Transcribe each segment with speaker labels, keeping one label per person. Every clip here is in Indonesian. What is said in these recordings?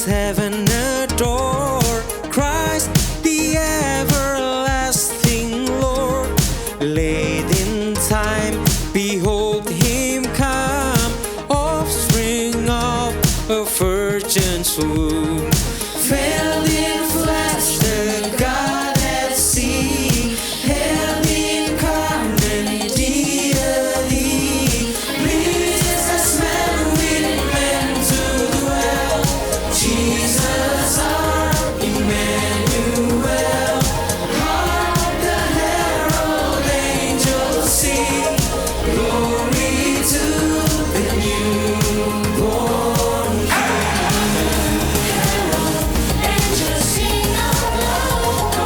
Speaker 1: heaven adore Christ the everlasting Lord. Late in time, behold him come, offspring of a virgin's womb. Veiled in flesh, the Godhead see, held incarnate deity, lives as man with men to dwell. Jesus our Emmanuel. Hark the herald angels sing, glory to the newborn King.
Speaker 2: Angels sing aloud,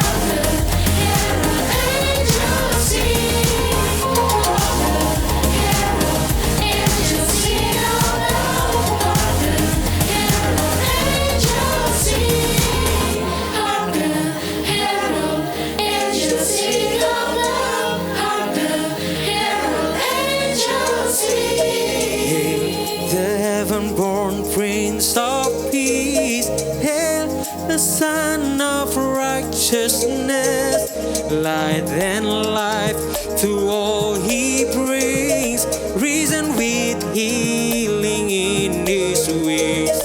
Speaker 2: herald angels sing. Herald angels sing aloud, herald angels sing. Hark the herald angels sing aloud, hark the herald angels sing.
Speaker 1: The heaven-born Prince of Peace, hail the Son of Righteousness, light and life to all he brings, reason with healing in his wings.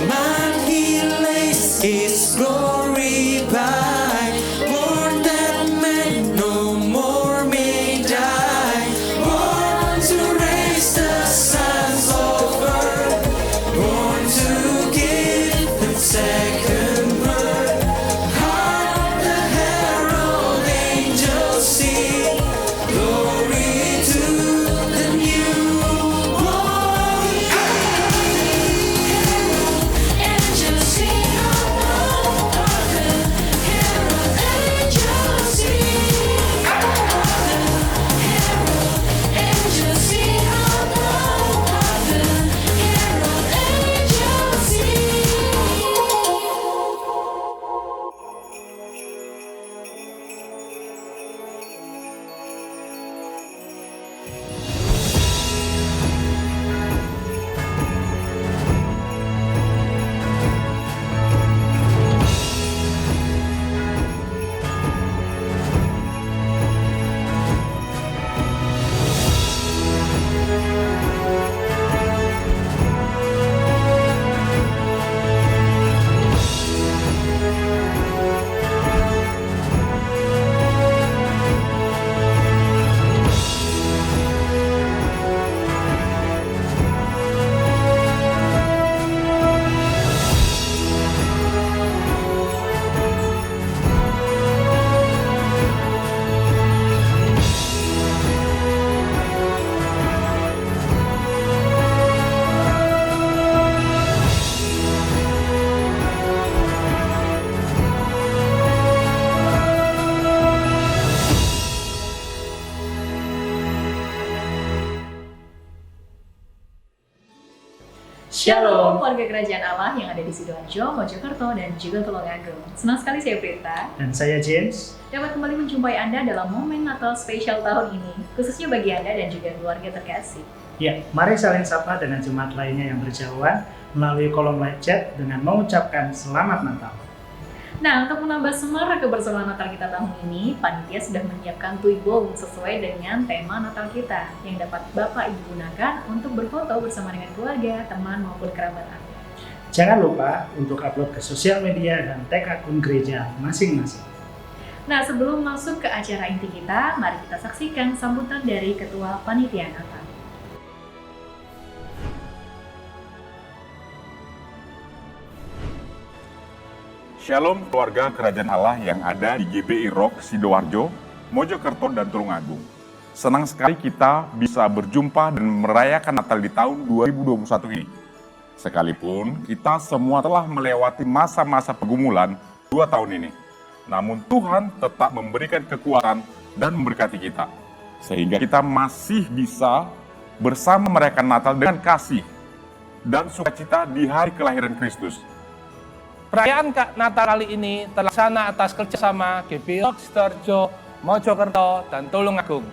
Speaker 1: Man he lays his glory by, born that man no more may die, born to raise the sons of earth, born to give them second birth. Hark the herald angels sing, glory to the newborn
Speaker 2: Angels sing aloud, herald angels sing. Herald angels sing aloud, herald angels sing.
Speaker 3: Shalom warga kerajaan Allah yang ada di Sidoarjo, Mojokerto, dan juga Tulungagung. Senang sekali saya Prita
Speaker 4: Dan saya James.
Speaker 3: dapat kembali menjumpai Anda dalam momen Natal spesial tahun ini, khususnya bagi Anda dan juga keluarga terkasih.
Speaker 4: Ya, mari saling sapa dengan jemaat lainnya yang berjauhan melalui kolom live chat dengan mengucapkan Selamat Natal.
Speaker 3: Nah, untuk menambah semarak kebersamaan Natal kita tahun ini, panitia sudah menyiapkan tuibong sesuai dengan tema Natal kita yang dapat Bapak Ibu gunakan untuk berfoto bersama dengan keluarga, teman, maupun kerabat Anda.
Speaker 4: Jangan lupa untuk upload ke sosial media dan tag akun gereja masing-masing.
Speaker 3: Nah, sebelum masuk ke acara inti kita, mari kita saksikan sambutan dari Ketua Panitia Natal.
Speaker 5: Shalom keluarga kerajaan Allah yang ada di GBI Rock, Sidoarjo, Mojokerto, dan Tulungagung. Senang sekali kita bisa berjumpa dan merayakan Natal di tahun 2021 ini. Sekalipun kita semua telah melewati masa-masa pergumulan 2 tahun ini. Namun Tuhan tetap memberikan kekuatan dan memberkati kita. Sehingga kita masih bisa bersama merayakan Natal dengan kasih dan sukacita di hari kelahiran Kristus.
Speaker 6: Perayaan Natal kali ini terlaksana atas kerjasama GBI Rock Sidoarjo, Mojokerto, dan Tulungagung.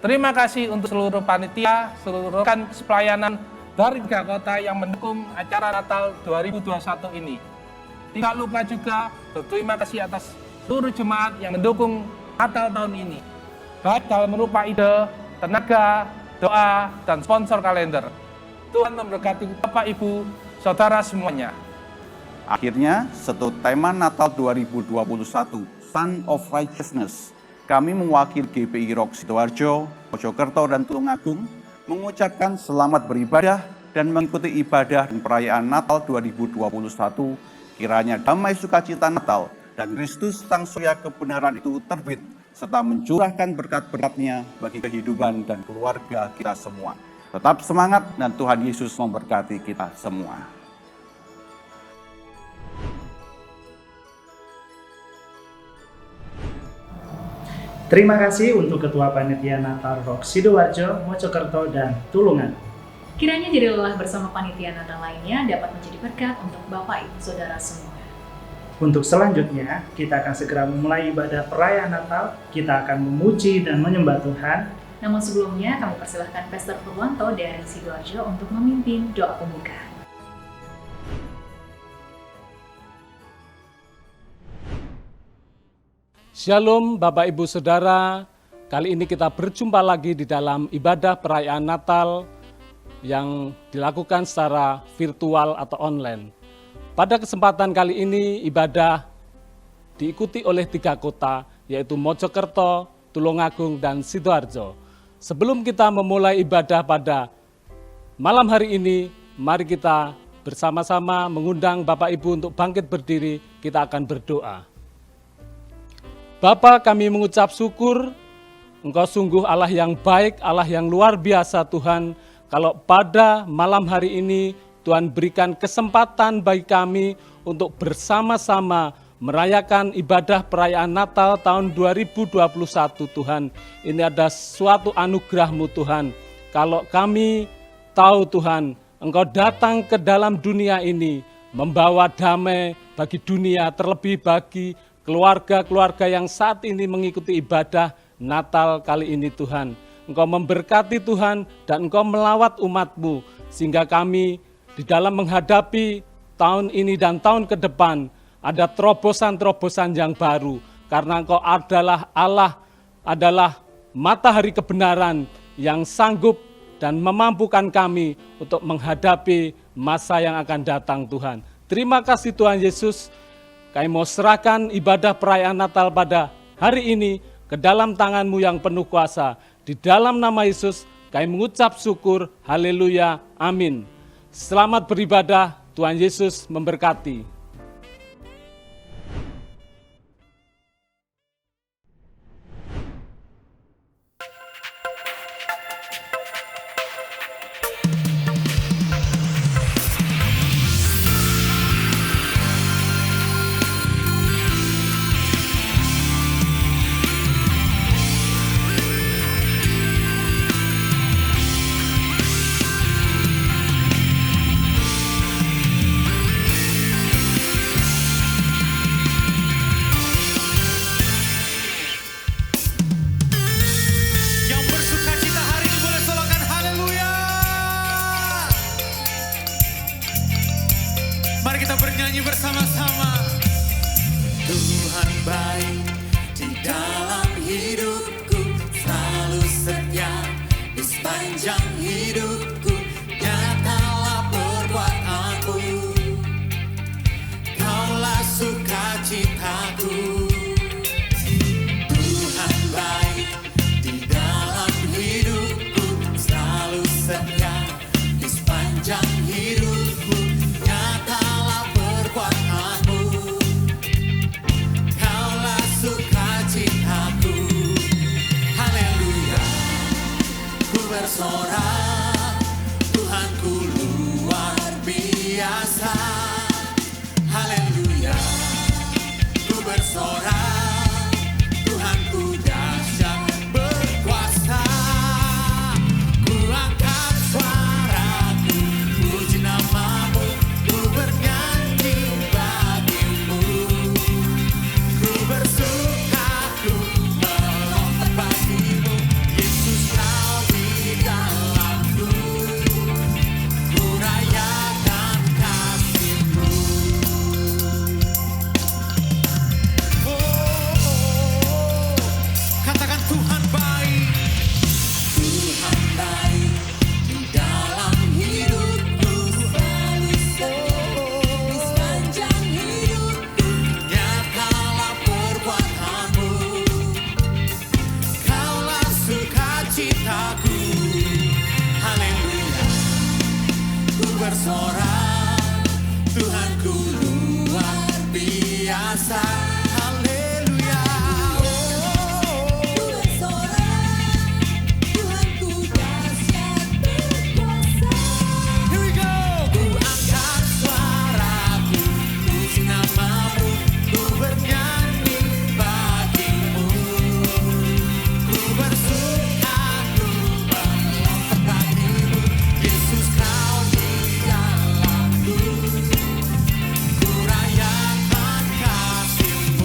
Speaker 6: Terima kasih untuk seluruh panitia, seluruh rekan pelayanan dari 3 kota yang mendukung acara Natal 2021 ini. Tidak lupa juga berterima kasih atas seluruh jemaat yang mendukung Natal tahun ini, baik dalam berupa ide, tenaga, doa, dan sponsor kalender. Tuhan memberkati Bapak, Ibu, Saudara semuanya.
Speaker 7: Akhirnya, setelah tema Natal 2021, Son of Righteousness, kami mewakili GPI Rock Sidoarjo, Mojokerto, dan Tulungagung mengucapkan selamat beribadah dan mengikuti ibadah dan perayaan Natal 2021. Kiranya damai sukacita Natal dan Kristus Sang Surya kebenaran itu terbit serta mencurahkan berkat-berkat-Nya bagi kehidupan dan keluarga kita semua. Tetap semangat dan Tuhan Yesus memberkati kita semua.
Speaker 4: Terima kasih untuk Ketua Panitia Natal Rock Sidoarjo, Mojokerto, dan Tulungagung.
Speaker 3: Kiranya jadi lelah bersama panitia Natal lainnya dapat menjadi berkat untuk Bapak Ibu Saudara semua.
Speaker 4: Untuk selanjutnya, kita akan segera memulai ibadah perayaan Natal. Kita akan memuji dan menyembah Tuhan.
Speaker 3: Namun sebelumnya kami persilahkan Pastor Purwanto dari Sidoarjo untuk memimpin doa pembuka.
Speaker 8: Shalom Bapak Ibu Saudara, kali ini kita berjumpa lagi di dalam ibadah perayaan Natal yang dilakukan secara virtual atau online. Pada kesempatan kali ini ibadah diikuti oleh 3 kota, yaitu Mojokerto, Tulungagung, dan Sidoarjo. Sebelum kita memulai ibadah pada malam hari ini, mari kita bersama-sama mengundang Bapak Ibu untuk bangkit berdiri, kita akan berdoa. Bapa, kami mengucap syukur, Engkau sungguh Allah yang baik, Allah yang luar biasa Tuhan. Kalau pada malam hari ini Tuhan berikan kesempatan bagi kami untuk bersama-sama merayakan ibadah perayaan Natal tahun 2021 Tuhan. Ini ada suatu anugerah-Mu Tuhan. Kalau kami tahu Tuhan, Engkau datang ke dalam dunia ini membawa damai bagi dunia, terlebih bagi keluarga-keluarga yang saat ini mengikuti ibadah Natal kali ini Tuhan. Engkau memberkati Tuhan dan Engkau melawat umat-Mu sehingga kami di dalam menghadapi tahun ini dan tahun ke depan ada terobosan-terobosan yang baru karena Engkau adalah Allah, adalah matahari kebenaran yang sanggup dan memampukan kami untuk menghadapi masa yang akan datang Tuhan. Terima kasih Tuhan Yesus. Kami mau serahkan ibadah perayaan Natal pada hari ini ke dalam tangan-Mu yang penuh kuasa. Di dalam nama Yesus kami mengucap syukur, haleluya, amin. Selamat beribadah, Tuhan Yesus memberkati.
Speaker 1: Mari kita bernyanyi bersama-sama. Tuhan baik di dalam hidupku, selalu setia di sepanjang hidupku. Nyatalah perbuatanmu, Kaulah sukacitaku. Tuhan baik di dalam hidupku, selalu setia di sepanjang hidupku. Nyatalah perbuatanmu, Kaulah Tuhanku luar biasa. Haleluya.
Speaker 2: Ku bersorak, Tuhanku dahsyat berkuasa.
Speaker 1: Here we go. Ku angkat suaraku, puji namamu, ku bernyanyi bagimu. Ku bersukaru bagimu, Yesus kau di dalamku. Ku rayakan kasih-Mu.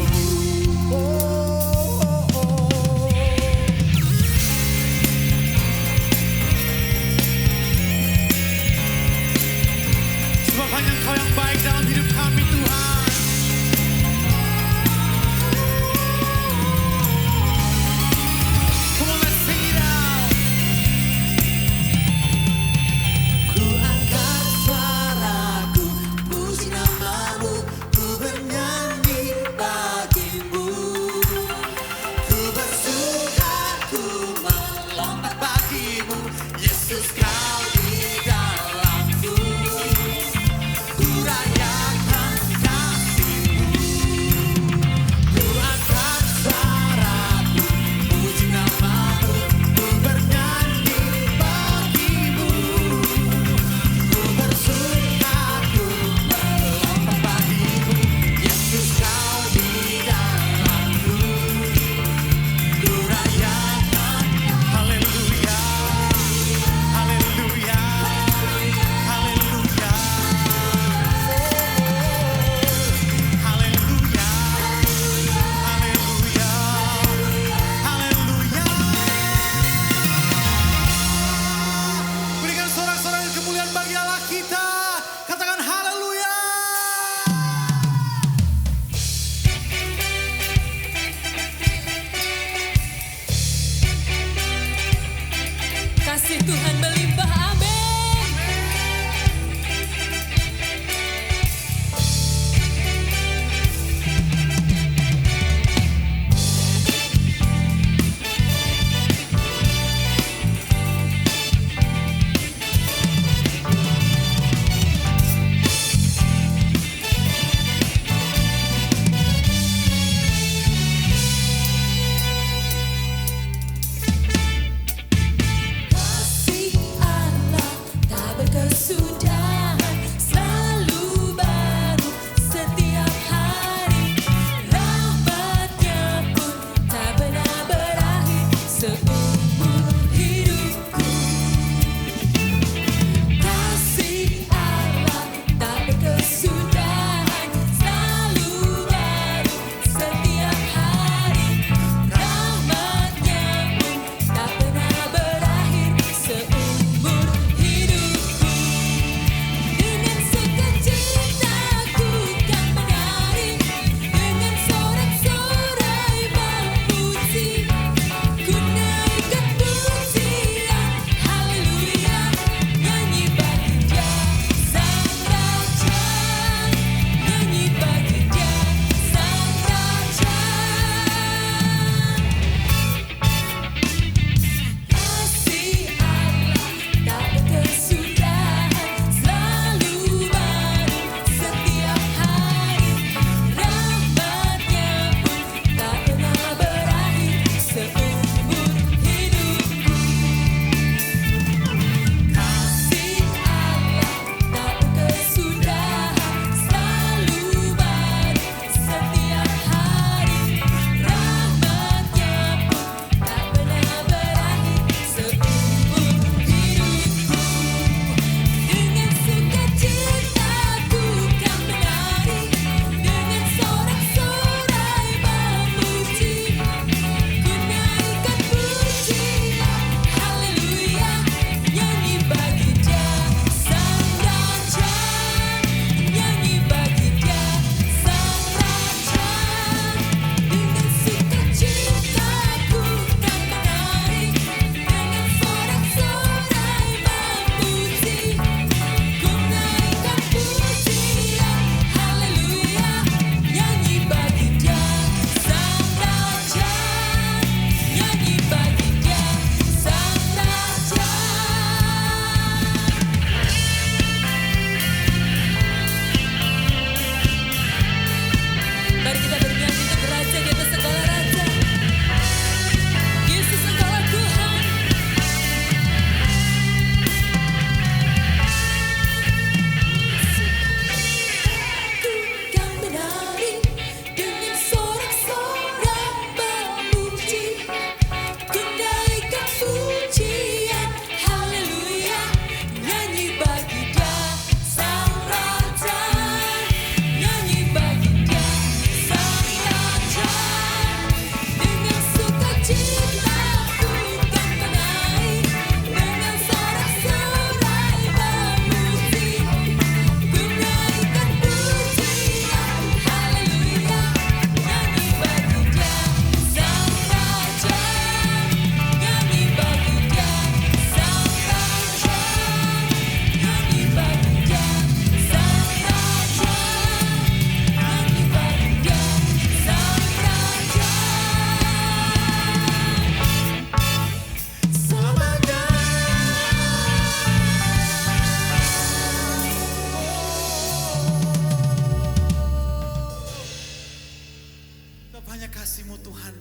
Speaker 1: kasih-Mu Tuhan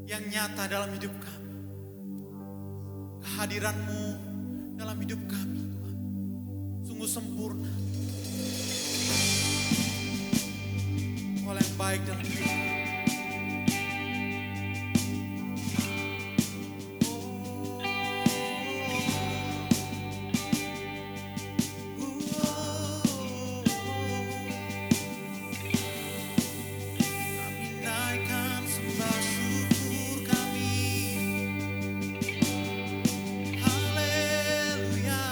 Speaker 1: yang nyata dalam hidup kami. Kehadiran-Mu dalam hidup kami, Tuhan, sungguh sempurna. Hal yang baik dalam hidup kami. Kami naikkan sembah syukur kami. Haleluya.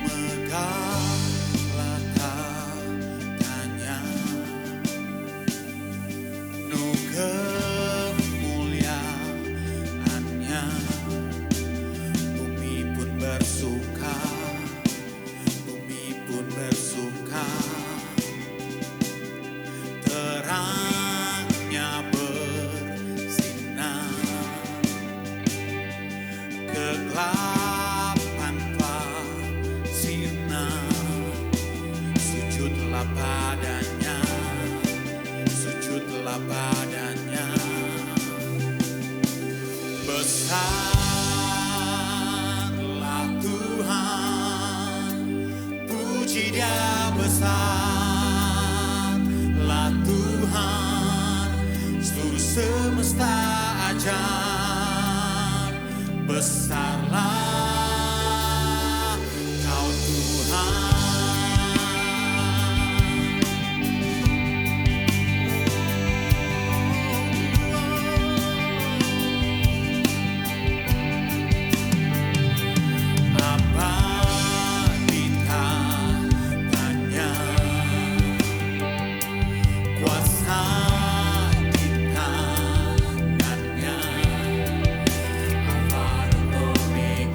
Speaker 1: Megahlah katanya, penuh kemuliaannya. Bumi pun bersuka, bumi pun bersuka. Terangnya bersinar, kegelapan telah sirna. Sujudlah padanya, sujudlah padanya. Besarlah Tuhan, puji Dia besarlah Tuhan, seluruh semesta ajaib. Besarlah Kau Tuhan. Apa ditanya, kuasa di tangannya. Alfa dan Omega,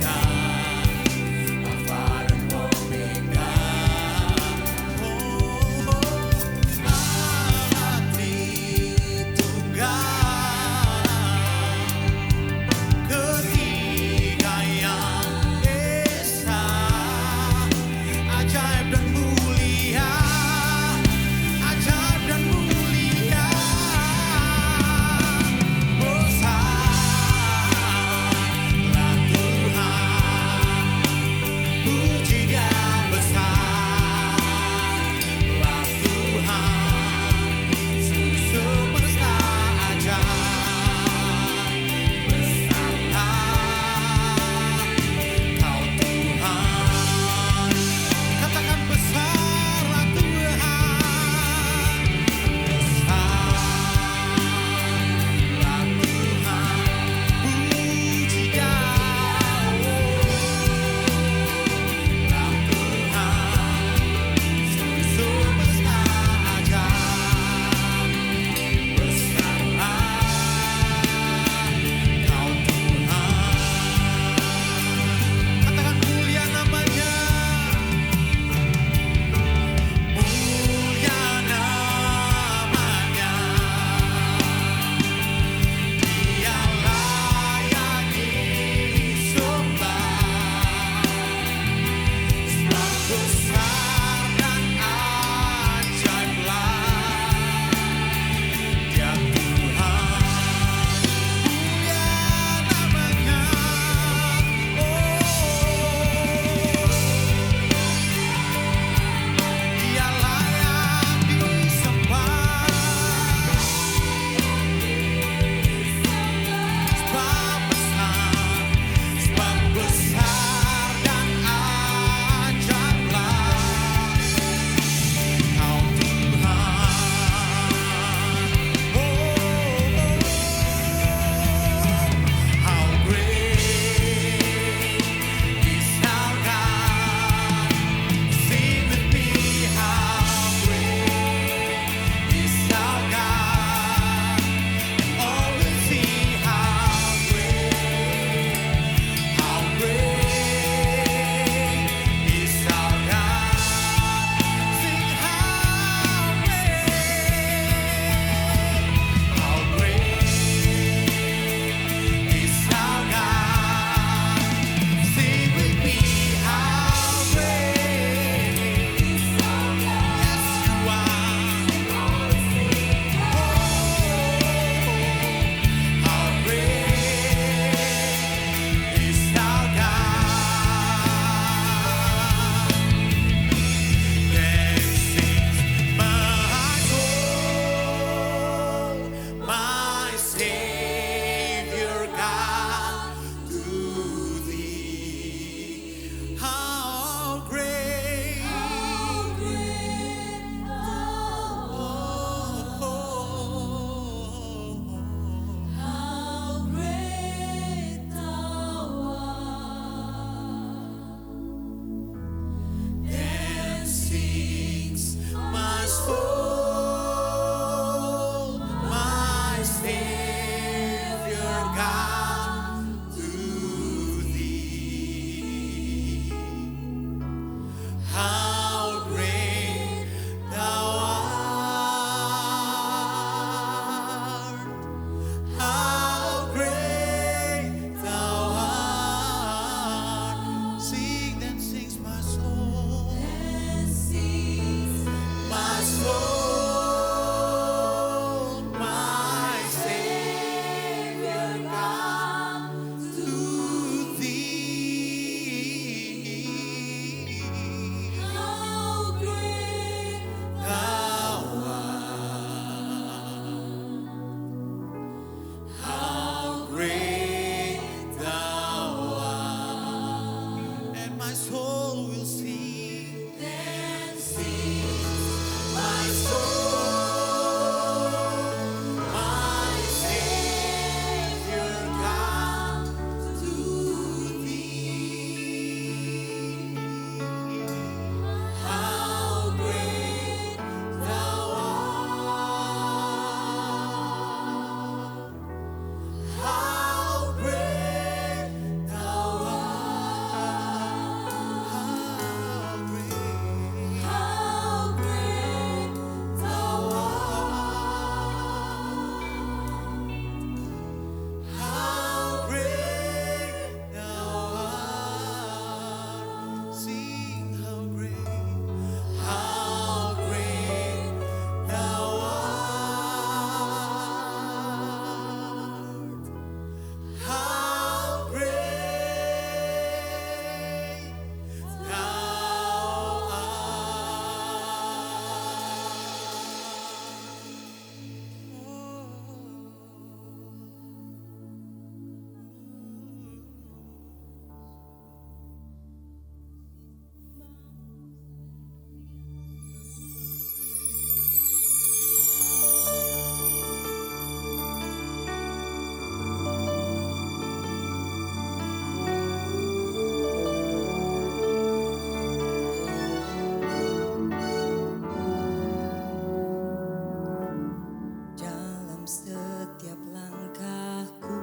Speaker 2: setiap langkahku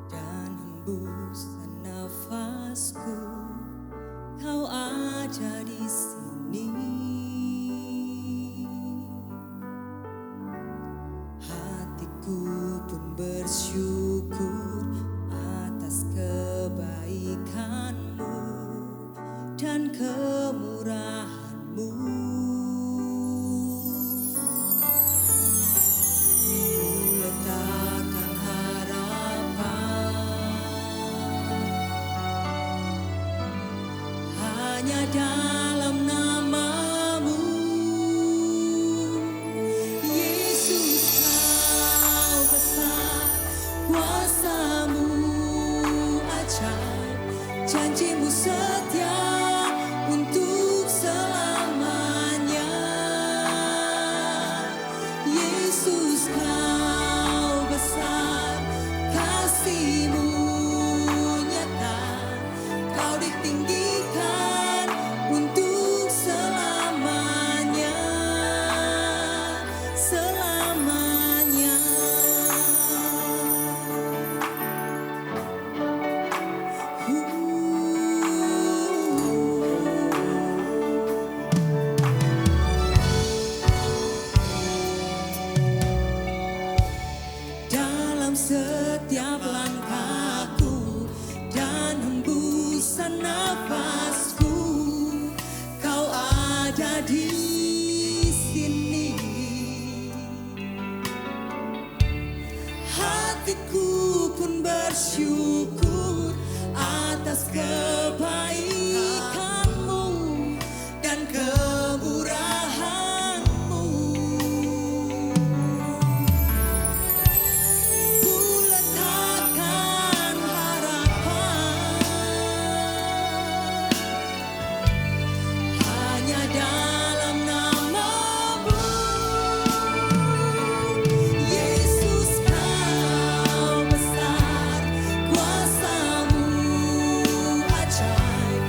Speaker 2: dan hembusan nafasku, Kau ada di sini. Hatiku pun bersyukur atas kebaikan-Mu dan kemurahan-Mu. Letakkan harapan hanya dalam nama-Mu. Yesus, Kau besar, kuasa-Mu ajaib, janji-Mu setia untuk selamanya. Yesus, Kau besar, kasih-Mu nyata, Kau ditinggikan untuk selamanya, selamanya. Dalam setiap langkahku dan hembusan nafasku, Kau ada di sini. Hatiku pun bersyukur atas kebaikan-Mu dan kemurahan-Mu. Ku letakkan harapan hanya dalam nama-Mu. Yesus, Kau besar, kuasa-Mu ajaib,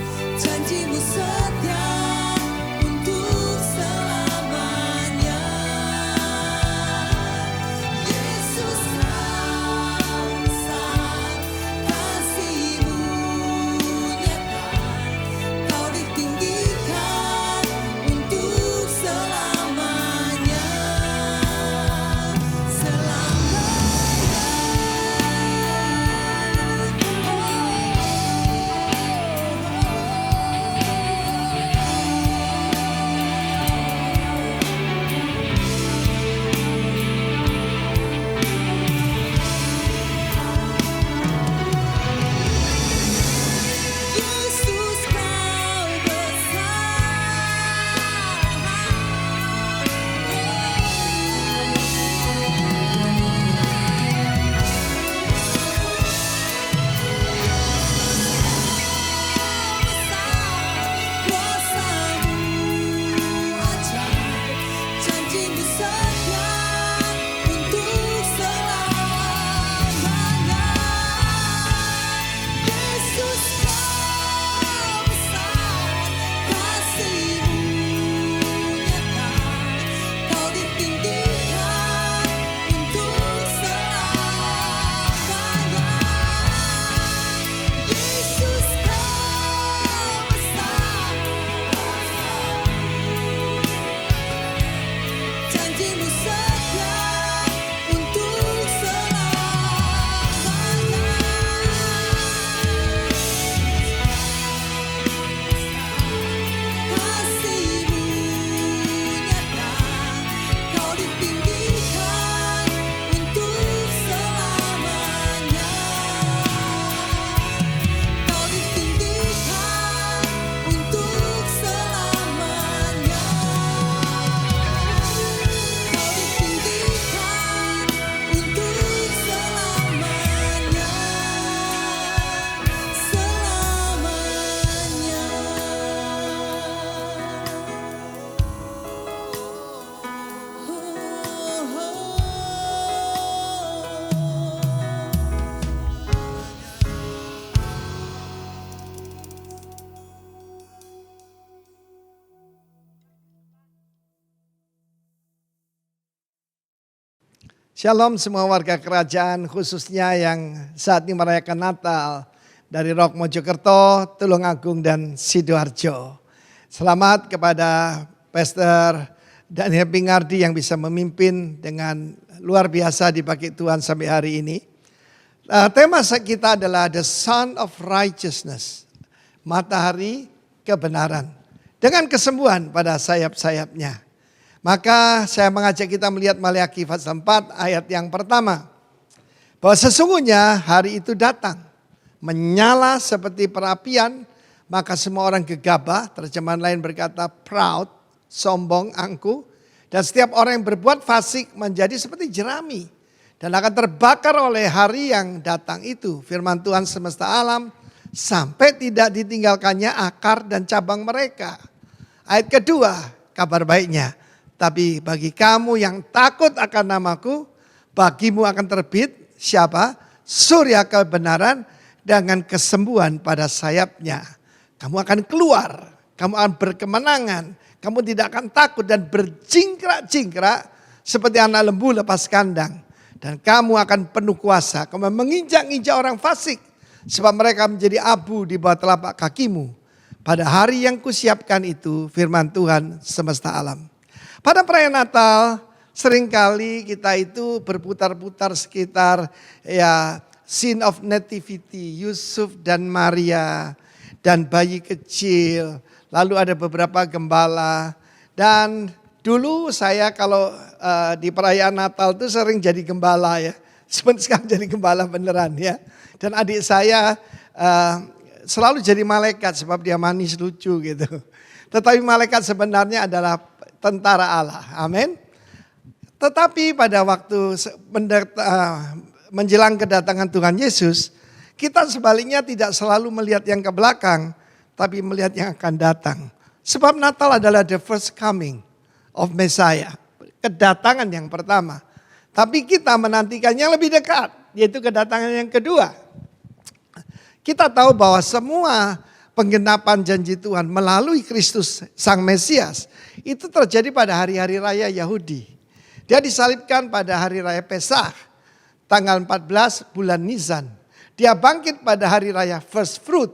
Speaker 9: Shalom semua warga kerajaan, khususnya yang saat ini merayakan Natal dari Rock Mojokerto, Tulungagung dan Sidoarjo. Selamat kepada Pastor Daniel Pingardi yang bisa memimpin dengan luar biasa dipakai Tuhan sampai hari ini. Tema kita adalah The Sun of Righteousness, matahari kebenaran, dengan kesembuhan pada sayap-sayapnya. Maka saya mengajak kita melihat Maleakhi pasal 4 ayat yang pertama. Bahwa sesungguhnya hari itu datang, menyala seperti perapian, maka semua orang gegabah, terjemahan lain berkata proud, sombong, angkuh. Dan setiap orang yang berbuat fasik menjadi seperti jerami. Dan akan terbakar oleh hari yang datang itu. Firman Tuhan semesta alam, sampai tidak ditinggalkannya akar dan cabang mereka. Ayat kedua, kabar baiknya. Tapi bagi kamu yang takut akan namaku, bagimu akan terbit siapa? Surya kebenaran dengan kesembuhan pada sayapnya. Kamu akan keluar, kamu akan berkemenangan, kamu tidak akan takut dan berjingkrak-jingkrak seperti anak lembu lepas kandang. Dan kamu akan penuh kuasa, kamu menginjak-injak orang fasik, sebab mereka menjadi abu di bawah telapak kakimu. Pada hari yang kusiapkan itu, firman Tuhan semesta alam. Pada perayaan Natal seringkali kita itu berputar-putar sekitar scene of nativity, Yusuf dan Maria dan bayi kecil. Lalu ada beberapa gembala. Dan dulu saya kalau di perayaan Natal itu sering jadi gembala ya. Sekarang jadi gembala beneran ya. Dan adik saya selalu jadi malaikat sebab dia manis lucu gitu. Tetapi malaikat sebenarnya adalah tentara Allah, amin. Tetapi pada waktu menjelang kedatangan Tuhan Yesus, kita sebaliknya tidak selalu melihat yang ke belakang, tapi melihat yang akan datang. Sebab Natal adalah the first coming of Messiah, kedatangan yang pertama. Tapi kita menantikannya lebih dekat, yaitu kedatangan yang kedua. Kita tahu bahwa semua penggenapan janji Tuhan melalui Kristus Sang Mesias itu terjadi pada hari-hari raya Yahudi. Dia disalibkan pada hari raya Pesach, tanggal 14 bulan Nisan. Dia bangkit pada hari raya First Fruit,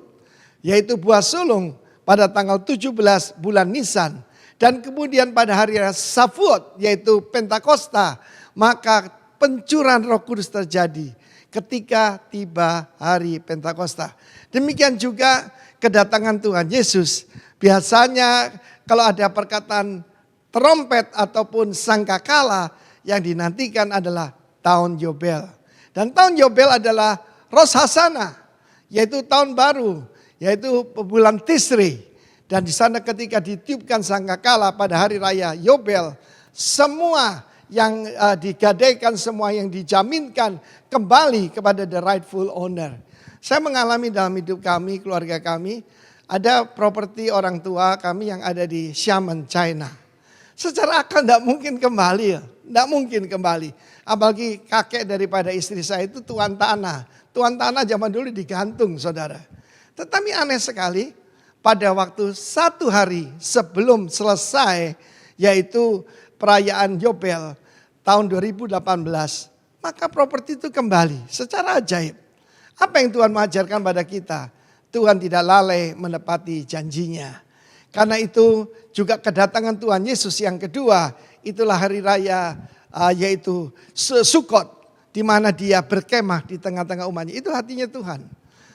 Speaker 9: yaitu buah sulung pada tanggal 17 bulan Nisan. Dan kemudian pada hari raya Shavuot, yaitu Pentakosta, maka pencurahan Roh Kudus terjadi ketika tiba hari Pentakosta. Demikian juga kedatangan Tuhan Yesus. Biasanya kalau ada perkataan trompet ataupun sangkakala, yang dinantikan adalah tahun Yobel. Dan tahun Yobel adalah Rosh Hashanah, yaitu tahun baru, yaitu bulan Tisri. Dan di sana ketika ditiupkan sangkakala pada hari raya Yobel, semua yang digadaikan, semua yang dijaminkan kembali kepada the rightful owner. Saya mengalami dalam hidup kami, keluarga kami, ada properti orang tua kami yang ada di Xiamen, China. Secara akal tidak mungkin kembali ya. Tidak mungkin kembali. Apalagi kakek daripada istri saya itu tuan tanah. Tuan tanah zaman dulu digantung saudara. Tetapi aneh sekali pada waktu satu hari sebelum selesai yaitu perayaan Yobel tahun 2018. Maka properti itu kembali secara ajaib. Apa yang Tuhan mengajarkan pada kita? Tuhan tidak lalai menepati janjinya. Karena itu juga kedatangan Tuhan Yesus yang kedua, itulah hari raya yaitu Sukot, di mana dia berkemah di tengah-tengah umatnya. Itu hatinya Tuhan.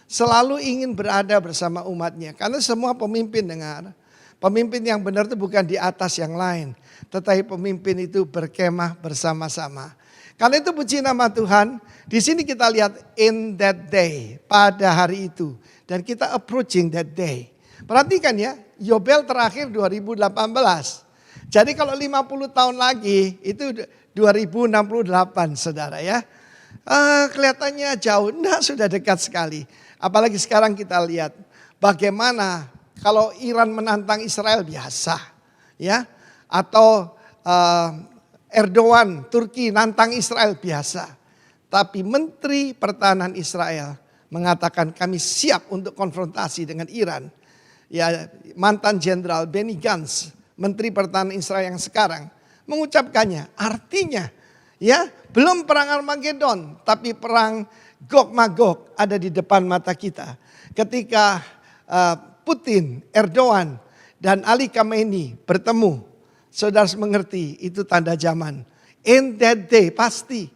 Speaker 9: Selalu ingin berada bersama umatnya. Karena semua pemimpin dengar, pemimpin yang benar itu bukan di atas yang lain. Tetapi pemimpin itu berkemah bersama-sama. Karena itu puji nama Tuhan, di sini kita lihat in that day, pada hari itu. Dan kita approaching that day. Perhatikan ya, Yobel terakhir 2018. Jadi kalau 50 tahun lagi, itu 2068 saudara ya. Kelihatannya jauh, enggak, sudah dekat sekali. Apalagi sekarang kita lihat bagaimana kalau Iran menantang Israel biasa. Ya, atau Erdogan, Turki nantang Israel biasa. Tapi Menteri Pertahanan Israel mengatakan kami siap untuk konfrontasi dengan Iran. Ya, mantan Jenderal Benny Gantz, Menteri Pertahanan Israel yang sekarang mengucapkannya. Artinya Ya, belum perang Armageddon, tapi perang Gog Magog ada di depan mata kita. Ketika Putin, Erdogan, dan Ali Khamenei bertemu, saudara mengerti itu tanda zaman. In that day pasti.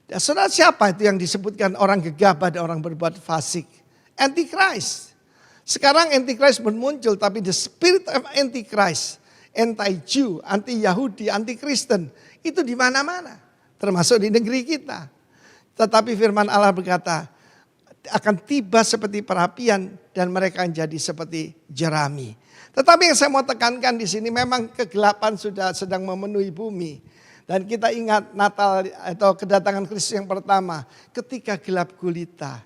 Speaker 9: Dan saudara, siapa itu yang disebutkan orang gegabah dan orang berbuat fasik? Antichrist. Sekarang Antichrist muncul, tapi the spirit of Antichrist, anti-Jew, anti-Yahudi, anti-Kristen, itu di mana-mana. Termasuk di negeri kita. Tetapi firman Allah berkata, akan tiba seperti perapian dan mereka menjadi seperti jerami. Tetapi yang saya mau tekankan di sini, memang kegelapan sudah sedang memenuhi bumi. Dan kita ingat Natal atau kedatangan Kristus yang pertama, ketika gelap gulita.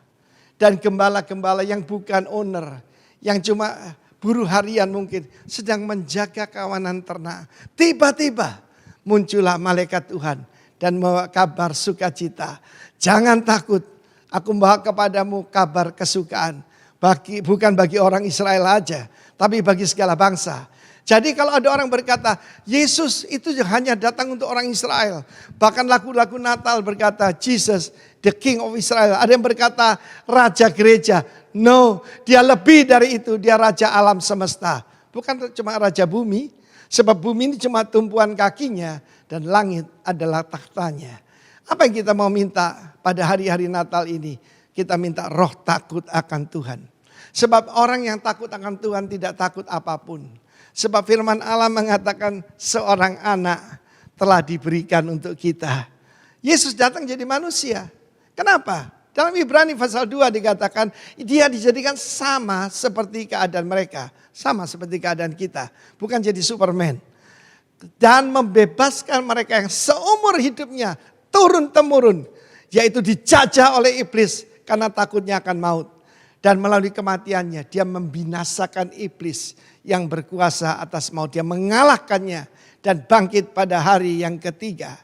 Speaker 9: Dan gembala-gembala yang bukan owner, yang cuma buruh harian mungkin, sedang menjaga kawanan ternak. Tiba-tiba muncullah malaikat Tuhan dan membawa kabar sukacita. Jangan takut, aku membawa kepadamu kabar kesukaan. Bukan bagi orang Israel aja, tapi bagi segala bangsa. Jadi kalau ada orang berkata, Yesus itu hanya datang untuk orang Israel. Bahkan lagu-lagu Natal berkata, Jesus, the King of Israel. Ada yang berkata, Raja Gereja. No, dia lebih dari itu, dia Raja alam semesta. Bukan cuma Raja bumi, sebab bumi ini cuma tumpuan kakinya, dan langit adalah tahtanya. Apa yang kita mau minta pada hari-hari Natal ini? Kita minta roh takut akan Tuhan. Sebab orang yang takut akan Tuhan tidak takut apapun. Sebab firman Allah mengatakan seorang anak telah diberikan untuk kita. Yesus datang jadi manusia. Kenapa? Dalam Ibrani pasal 2 dikatakan dia dijadikan sama seperti keadaan mereka. Sama seperti keadaan kita. Bukan jadi Superman. Dan membebaskan mereka yang seumur hidupnya turun-temurun. Yaitu dijajah oleh iblis karena takutnya akan maut. Dan melalui kematiannya dia membinasakan iblis yang berkuasa atas maut. Dia mengalahkannya dan bangkit pada hari yang ketiga.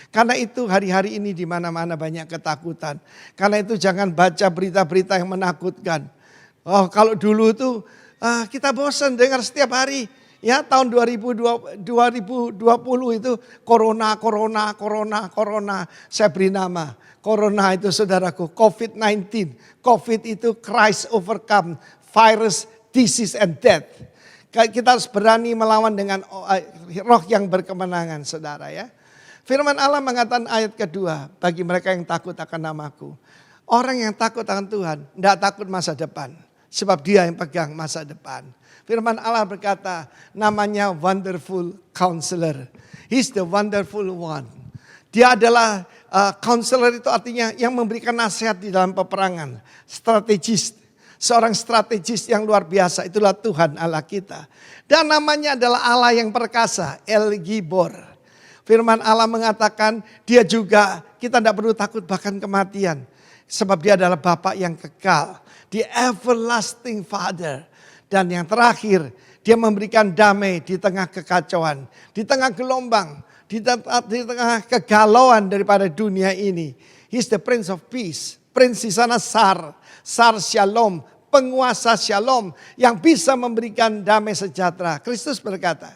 Speaker 9: Karena itu hari-hari ini di mana-mana banyak ketakutan. Karena itu jangan baca berita-berita yang menakutkan. Oh, kalau dulu tuh kita bosan dengar setiap hari. Ya, tahun 2020 itu corona. Saya beri nama. Corona itu saudaraku, COVID-19. COVID itu Christ overcome virus, disease and death. Kita harus berani melawan dengan roh yang berkemenangan, saudara ya. Firman Allah mengatakan ayat kedua, bagi mereka yang takut akan namaku. Orang yang takut akan Tuhan, tidak takut masa depan. Sebab dia yang pegang masa depan. Firman Allah berkata, namanya Wonderful Counselor. He's the wonderful one. Dia adalah counselor, itu artinya yang memberikan nasihat di dalam peperangan. Strategis. Seorang strategis yang luar biasa, itulah Tuhan Allah kita. Dan namanya adalah Allah yang perkasa, El Gibor. Firman Allah mengatakan dia juga, kita tidak perlu takut bahkan kematian. Sebab dia adalah Bapa yang kekal. The everlasting Father. Dan yang terakhir, dia memberikan damai di tengah kekacauan. Di tengah gelombang, di tengah kegalauan daripada dunia ini. He's the Prince of Peace. Prince di sana Sar Shalom, penguasa Shalom yang bisa memberikan damai sejahtera. Kristus berkata,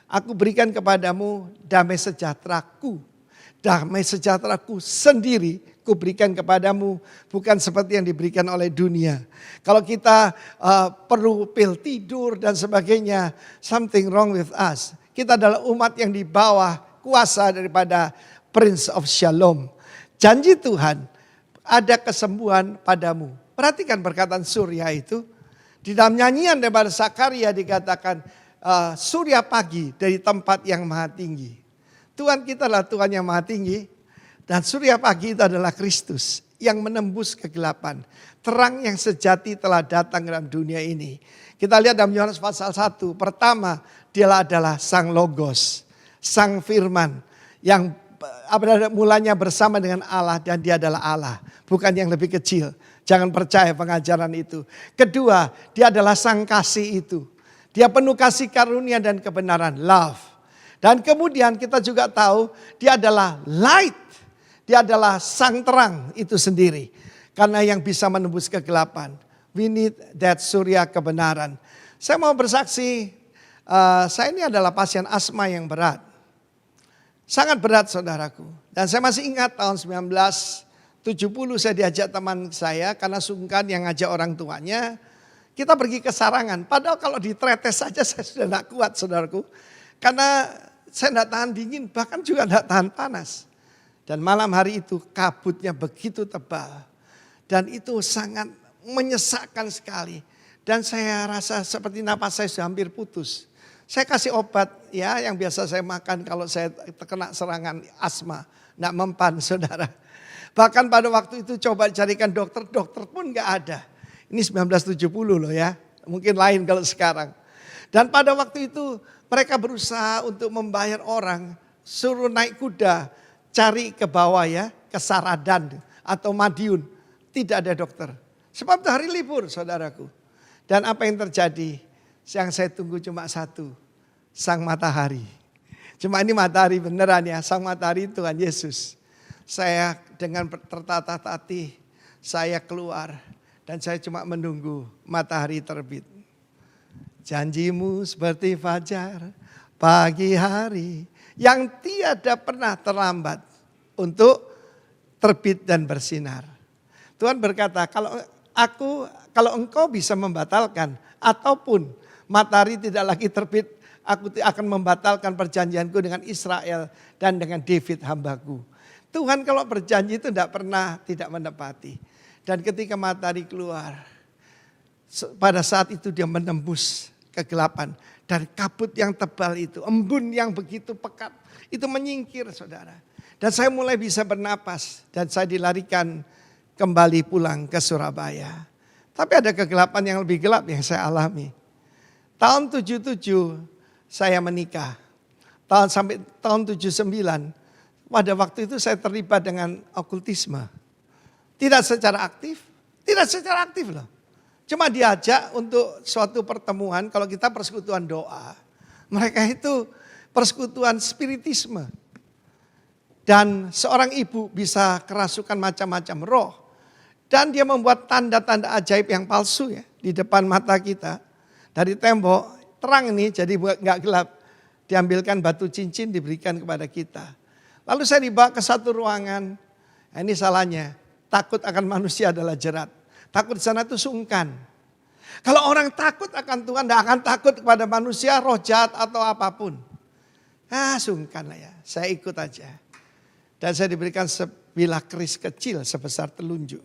Speaker 9: aku berikan kepadamu damai sejahteraku. Damai sejahteraku sendiri ku berikan kepadamu, bukan seperti yang diberikan oleh dunia. Kalau kita perlu pil tidur dan sebagainya, something wrong with us. Kita adalah umat yang di bawah kuasa daripada Prince of Shalom. Janji Tuhan, ada kesembuhan padamu. Perhatikan perkataan Surya itu. Di dalam nyanyian daripada Zakaria dikatakan, surya pagi dari tempat yang maha tinggi. Tuhan kita adalah Tuhan yang maha tinggi. Dan surya pagi itu adalah Kristus yang menembus kegelapan. Terang yang sejati telah datang dalam dunia ini. Kita lihat dalam Yohanes pasal 1. Pertama, dialah adalah Sang Logos, Sang Firman. Yang mulanya bersama dengan Allah dan dia adalah Allah. Bukan yang lebih kecil. Jangan percaya pengajaran itu. Kedua, dia adalah Sang Kasih itu. Dia penuh kasih karunia dan kebenaran. Love. Dan kemudian kita juga tahu dia adalah light. Dia adalah sang terang itu sendiri. Karena yang bisa menembus kegelapan. We need that surya kebenaran. Saya mau bersaksi, saya ini adalah pasien asma yang berat. Sangat berat saudaraku. Dan saya masih ingat tahun 1970 saya diajak teman saya karena sungkan yang ngajak orang tuanya. Kita pergi ke Sarangan. Padahal kalau di Tretes saja saya sudah tidak kuat saudaraku. Karena saya tidak tahan dingin, bahkan juga tidak tahan panas. Dan malam hari itu kabutnya begitu tebal. Dan itu sangat menyesakkan sekali. Dan saya rasa seperti napas saya sudah hampir putus. Saya kasih obat ya yang biasa saya makan kalau saya terkena serangan asma. Tidak mempan saudara. Bahkan pada waktu itu coba carikan dokter, dokter pun nggak ada. Ini 1970 loh ya, mungkin lain kalau sekarang. Dan pada waktu itu mereka berusaha untuk membayar orang, suruh naik kuda, cari ke bawah ya, ke Saradan atau Madiun. Tidak ada dokter. Sebab itu hari libur saudaraku. Dan apa yang terjadi? Yang saya tunggu cuma satu, sang matahari. Cuma ini matahari beneran ya, sang matahari Tuhan Yesus. Saya dengan tertatah-tatih, saya keluar. Dan saya cuma menunggu matahari terbit. Janjimu seperti fajar pagi hari yang tiada pernah terlambat untuk terbit dan bersinar. Tuhan berkata, kalau engkau bisa membatalkan ataupun matahari tidak lagi terbit, aku akan membatalkan perjanjianku dengan Israel dan dengan David hambaku. Tuhan kalau berjanji itu tidak pernah tidak menepati. Dan ketika matahari keluar, pada saat itu dia menembus kegelapan. Dari kabut yang tebal itu, embun yang begitu pekat, itu menyingkir saudara. Dan saya mulai bisa bernapas dan saya dilarikan kembali pulang ke Surabaya. Tapi ada kegelapan yang lebih gelap yang saya alami. Tahun 77 saya menikah. Sampai tahun 79, pada waktu itu saya terlibat dengan okultisme. Tidak secara aktif loh. Cuma diajak untuk suatu pertemuan, kalau kita persekutuan doa. Mereka itu persekutuan spiritisme. Dan seorang ibu bisa kerasukan macam-macam roh. Dan dia membuat tanda-tanda ajaib yang palsu ya di depan mata kita. Dari tembok, terang ini jadi nggak gelap. Diambilkan batu cincin diberikan kepada kita. Lalu saya dibawa ke satu ruangan. Nah, ini salahnya. Takut akan manusia adalah jerat. Takut di sana itu sungkan. Kalau orang takut akan Tuhan, tidak akan takut kepada manusia, roh jahat atau apapun. Sungkan lah ya, saya ikut aja. Dan saya diberikan sebilah keris kecil sebesar telunjuk.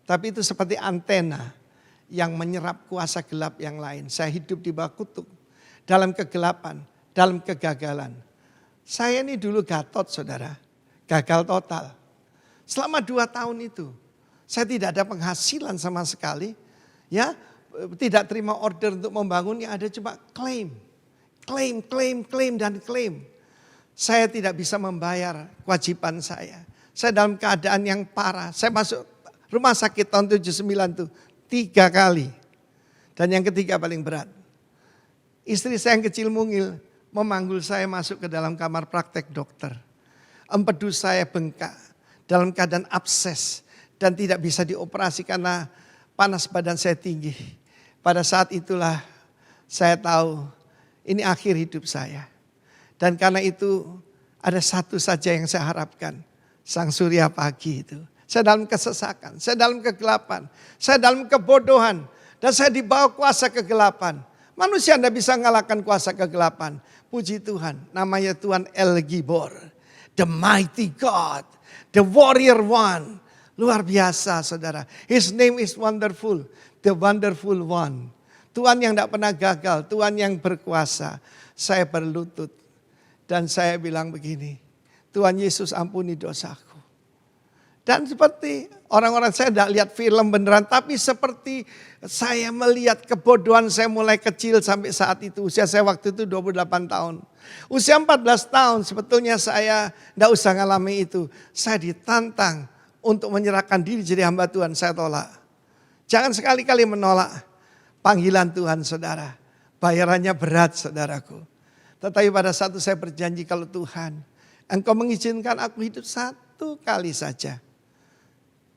Speaker 9: Tapi itu seperti antena yang menyerap kuasa gelap yang lain. Saya hidup di bawah kutuk, dalam kegelapan, dalam kegagalan. Saya ini dulu Gatot saudara, gagal total. Selama 2 tahun itu, saya tidak ada penghasilan sama sekali. Ya, tidak terima order untuk membangun, yang ada cuma klaim. Klaim, dan klaim. Saya tidak bisa membayar kewajiban saya. Saya dalam keadaan yang parah. Saya masuk rumah sakit tahun 79 itu 3 kali. Dan yang ketiga paling berat. Istri saya yang kecil mungil memanggul saya masuk ke dalam kamar praktek dokter. Empedu saya bengkak. Dalam keadaan abses dan tidak bisa dioperasi karena panas badan saya tinggi. Pada saat itulah saya tahu ini akhir hidup saya. Dan karena itu ada satu saja yang saya harapkan. Sang surya pagi itu. Saya dalam kesesakan, saya dalam kegelapan, saya dalam kebodohan. Dan saya dibawa kuasa kegelapan. Manusia tidak bisa mengalahkan kuasa kegelapan. Puji Tuhan, namanya Tuhan El Gibor. The mighty God. The warrior one. Luar biasa saudara. His name is wonderful. The wonderful one. Tuhan yang tidak pernah gagal. Tuhan yang berkuasa. Saya berlutut. Dan saya bilang begini. Tuhan Yesus ampuni dosaku. Dan seperti orang-orang saya tidak lihat film beneran. Tapi seperti saya melihat kebodohan saya mulai kecil sampai saat itu. Usia saya waktu itu 28 tahun. Usia 14 tahun sebetulnya saya tidak usah ngalami itu. Saya ditantang untuk menyerahkan diri jadi hamba Tuhan. Saya tolak. Jangan sekali-kali menolak panggilan Tuhan saudara. Bayarannya berat saudaraku. Tetapi pada satu saya berjanji kalau Tuhan Engkau mengizinkan aku hidup 1 kali saja.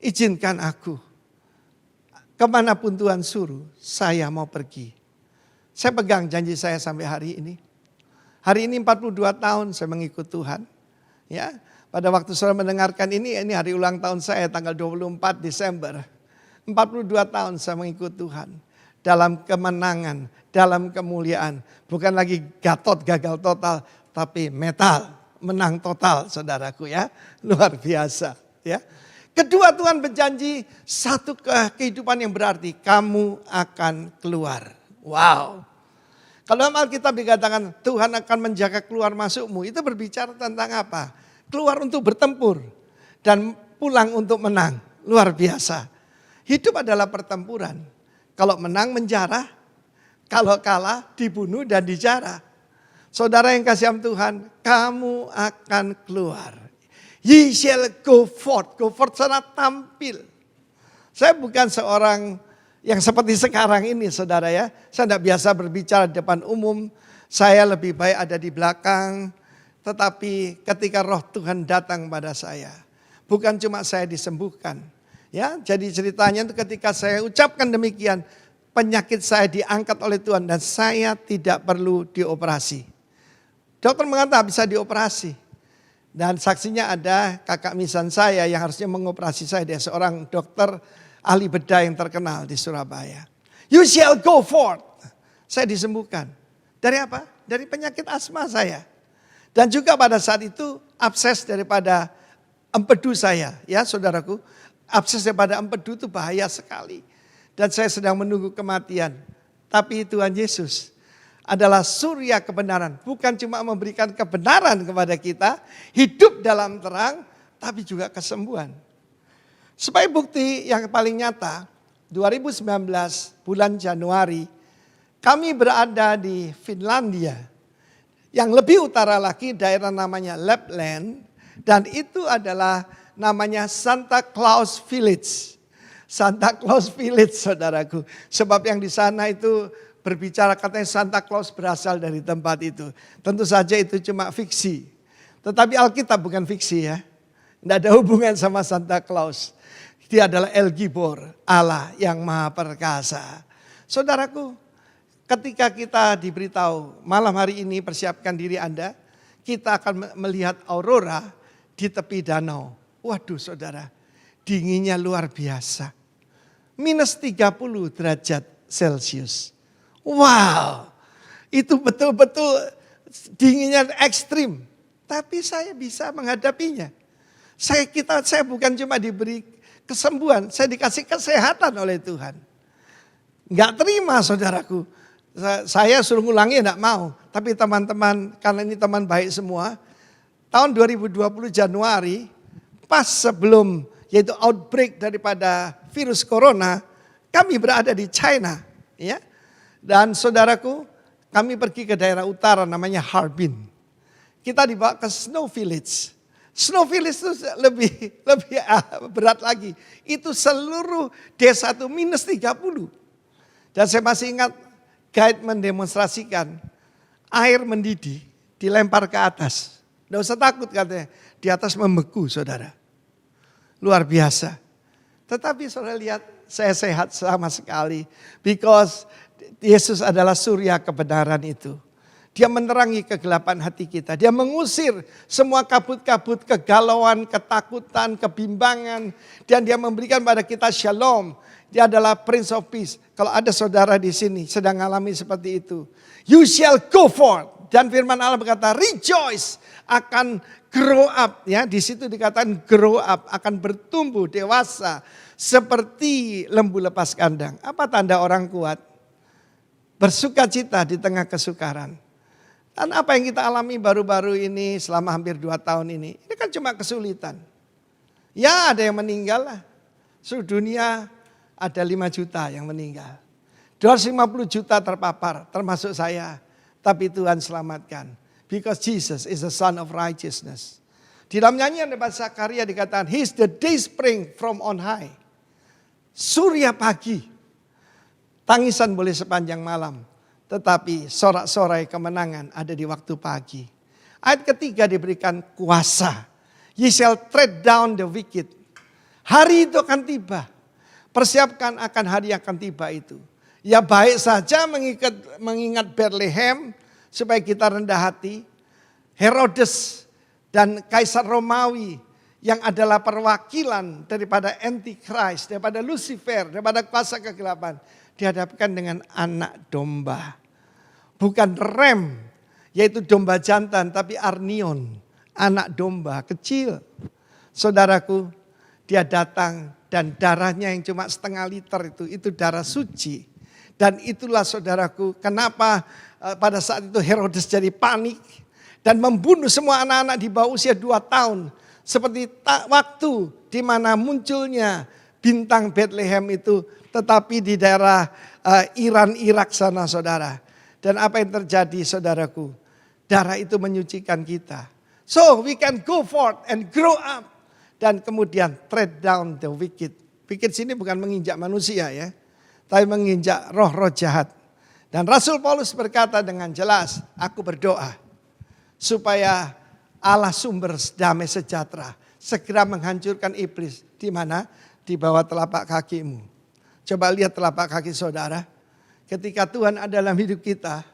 Speaker 9: Izinkan aku. Kemanapun Tuhan suruh, saya mau pergi. Saya pegang janji saya sampai hari ini. Hari ini 42 tahun saya mengikut Tuhan. Ya, pada waktu saudara mendengarkan ini hari ulang tahun saya tanggal 24 Desember. 42 tahun saya mengikut Tuhan. Dalam kemenangan, dalam kemuliaan. Bukan lagi Gatot gagal total, tapi metal menang total saudaraku ya. Luar biasa ya. Kedua, Tuhan berjanji satu kehidupan yang berarti, kamu akan keluar. Wow. Kalau dalam Alkitab dikatakan Tuhan akan menjaga keluar masukmu, itu berbicara tentang apa? Keluar untuk bertempur dan pulang untuk menang. Luar biasa. Hidup adalah pertempuran. Kalau menang menjarah, kalau kalah dibunuh dan dijarah. Saudara yang kasih Tuhan, kamu akan keluar. Ye shall go forth sana tampil. Saya bukan seorang yang seperti sekarang ini saudara ya. Saya tidak biasa berbicara di depan umum. Saya lebih baik ada di belakang. Tetapi ketika roh Tuhan datang pada saya. Bukan cuma saya disembuhkan. Ya, jadi ceritanya itu ketika saya ucapkan demikian, penyakit saya diangkat oleh Tuhan dan saya tidak perlu dioperasi. Dokter mengatakan bisa dioperasi. Dan saksinya ada kakak misan saya yang harusnya mengoperasi saya. Dia seorang dokter ahli bedah yang terkenal di Surabaya. You shall go forth. Saya disembuhkan. Dari apa? Dari penyakit asma saya. Dan juga pada saat itu abses daripada empedu saya. Ya saudaraku. Abses daripada empedu itu bahaya sekali. Dan saya sedang menunggu kematian. Tapi Tuhan Yesus adalah surya kebenaran. Bukan cuma memberikan kebenaran kepada kita. Hidup dalam terang. Tapi juga kesembuhan. Sebagai bukti yang paling nyata. 2019 bulan Januari. Kami berada di Finlandia. Yang lebih utara lagi daerah namanya Lapland. Dan itu adalah namanya Santa Claus Village. Santa Claus Village saudaraku. Sebab yang di sana itu berbicara katanya Santa Claus berasal dari tempat itu. Tentu saja itu cuma fiksi. Tetapi Alkitab bukan fiksi ya. Tidak ada hubungan sama Santa Claus. Dia adalah El Gibor, Allah yang maha perkasa. Saudaraku, ketika kita diberitahu malam hari ini persiapkan diri Anda. Kita akan melihat aurora di tepi danau. Waduh saudara, dinginnya luar biasa. Minus 30 derajat Celcius. Wow, itu betul-betul dinginnya ekstrim. Tapi saya bisa menghadapinya. Saya bukan cuma diberi kesembuhan, saya dikasih kesehatan oleh Tuhan. Enggak terima saudaraku. Saya suruh ngulangi enggak mau. Tapi teman-teman, karena ini teman baik semua. Tahun 2020 Januari, pas sebelum yaitu outbreak daripada virus corona, kami berada di China. Ya. Dan saudaraku, kami pergi ke daerah utara namanya Harbin. Kita dibawa ke Snow Village. Snow Village itu lebih berat lagi. Itu seluruh desa itu minus 30. Dan saya masih ingat guide mendemonstrasikan air mendidih dilempar ke atas. Tidak usah takut katanya, di atas membeku saudara. Luar biasa. Tetapi saudara lihat saya sehat sama sekali. Because Yesus adalah surya kebenaran itu. Dia menerangi kegelapan hati kita. Dia mengusir semua kabut-kabut, kegalauan, ketakutan, kebimbangan. Dan dia memberikan pada kita shalom. Dia adalah Prince of Peace. Kalau ada saudara di sini sedang mengalami seperti itu. You shall go forth. Dan firman Allah berkata rejoice. Akan grow up. Ya, di situ dikatakan grow up. Akan bertumbuh dewasa. Seperti lembu lepas kandang. Apa tanda orang kuat? Bersuka cita di tengah kesukaran. Dan apa yang kita alami baru-baru ini selama hampir 2 tahun ini. Ini kan cuma kesulitan. Ya ada yang meninggal lah. Seluruh dunia ada 5 juta yang meninggal. 250 juta terpapar termasuk saya. Tapi Tuhan selamatkan. Because Jesus is the Son of Righteousness. Di dalam nyanyian bahasa Zakaria dikatakan He is the day spring from on high. Surya pagi. Tangisan boleh sepanjang malam. Tetapi sorak-sorai kemenangan ada di waktu pagi. Ayat ketiga diberikan kuasa. Ye shall tread down the wicked. Hari itu akan tiba. Persiapkan akan hari yang akan tiba itu. Ya baik saja mengingat Bethlehem supaya kita rendah hati. Herodes dan Kaisar Romawi yang adalah perwakilan daripada Antichrist, daripada Lucifer, daripada kuasa kegelapan, dihadapkan dengan anak domba. Bukan rem, yaitu domba jantan, tapi arnion, anak domba kecil. Saudaraku, dia datang dan darahnya yang cuma setengah liter itu darah suci. Dan itulah saudaraku, kenapa pada saat itu Herodes jadi panik dan membunuh semua anak-anak di bawah usia 2 tahun. Seperti waktu di mana munculnya bintang Bethlehem itu, tetapi di daerah Iran, Irak sana saudara. Dan apa yang terjadi saudaraku? Darah itu menyucikan kita. So we can go forth and grow up. Dan kemudian tread down the wicked. Wicked sini bukan menginjak manusia ya. Tapi menginjak roh-roh jahat. Dan Rasul Paulus berkata dengan jelas, aku berdoa supaya Allah sumber damai sejahtera segera menghancurkan iblis. Di mana? Di bawah telapak kakimu. Coba lihat telapak kaki saudara. Ketika Tuhan ada dalam hidup kita,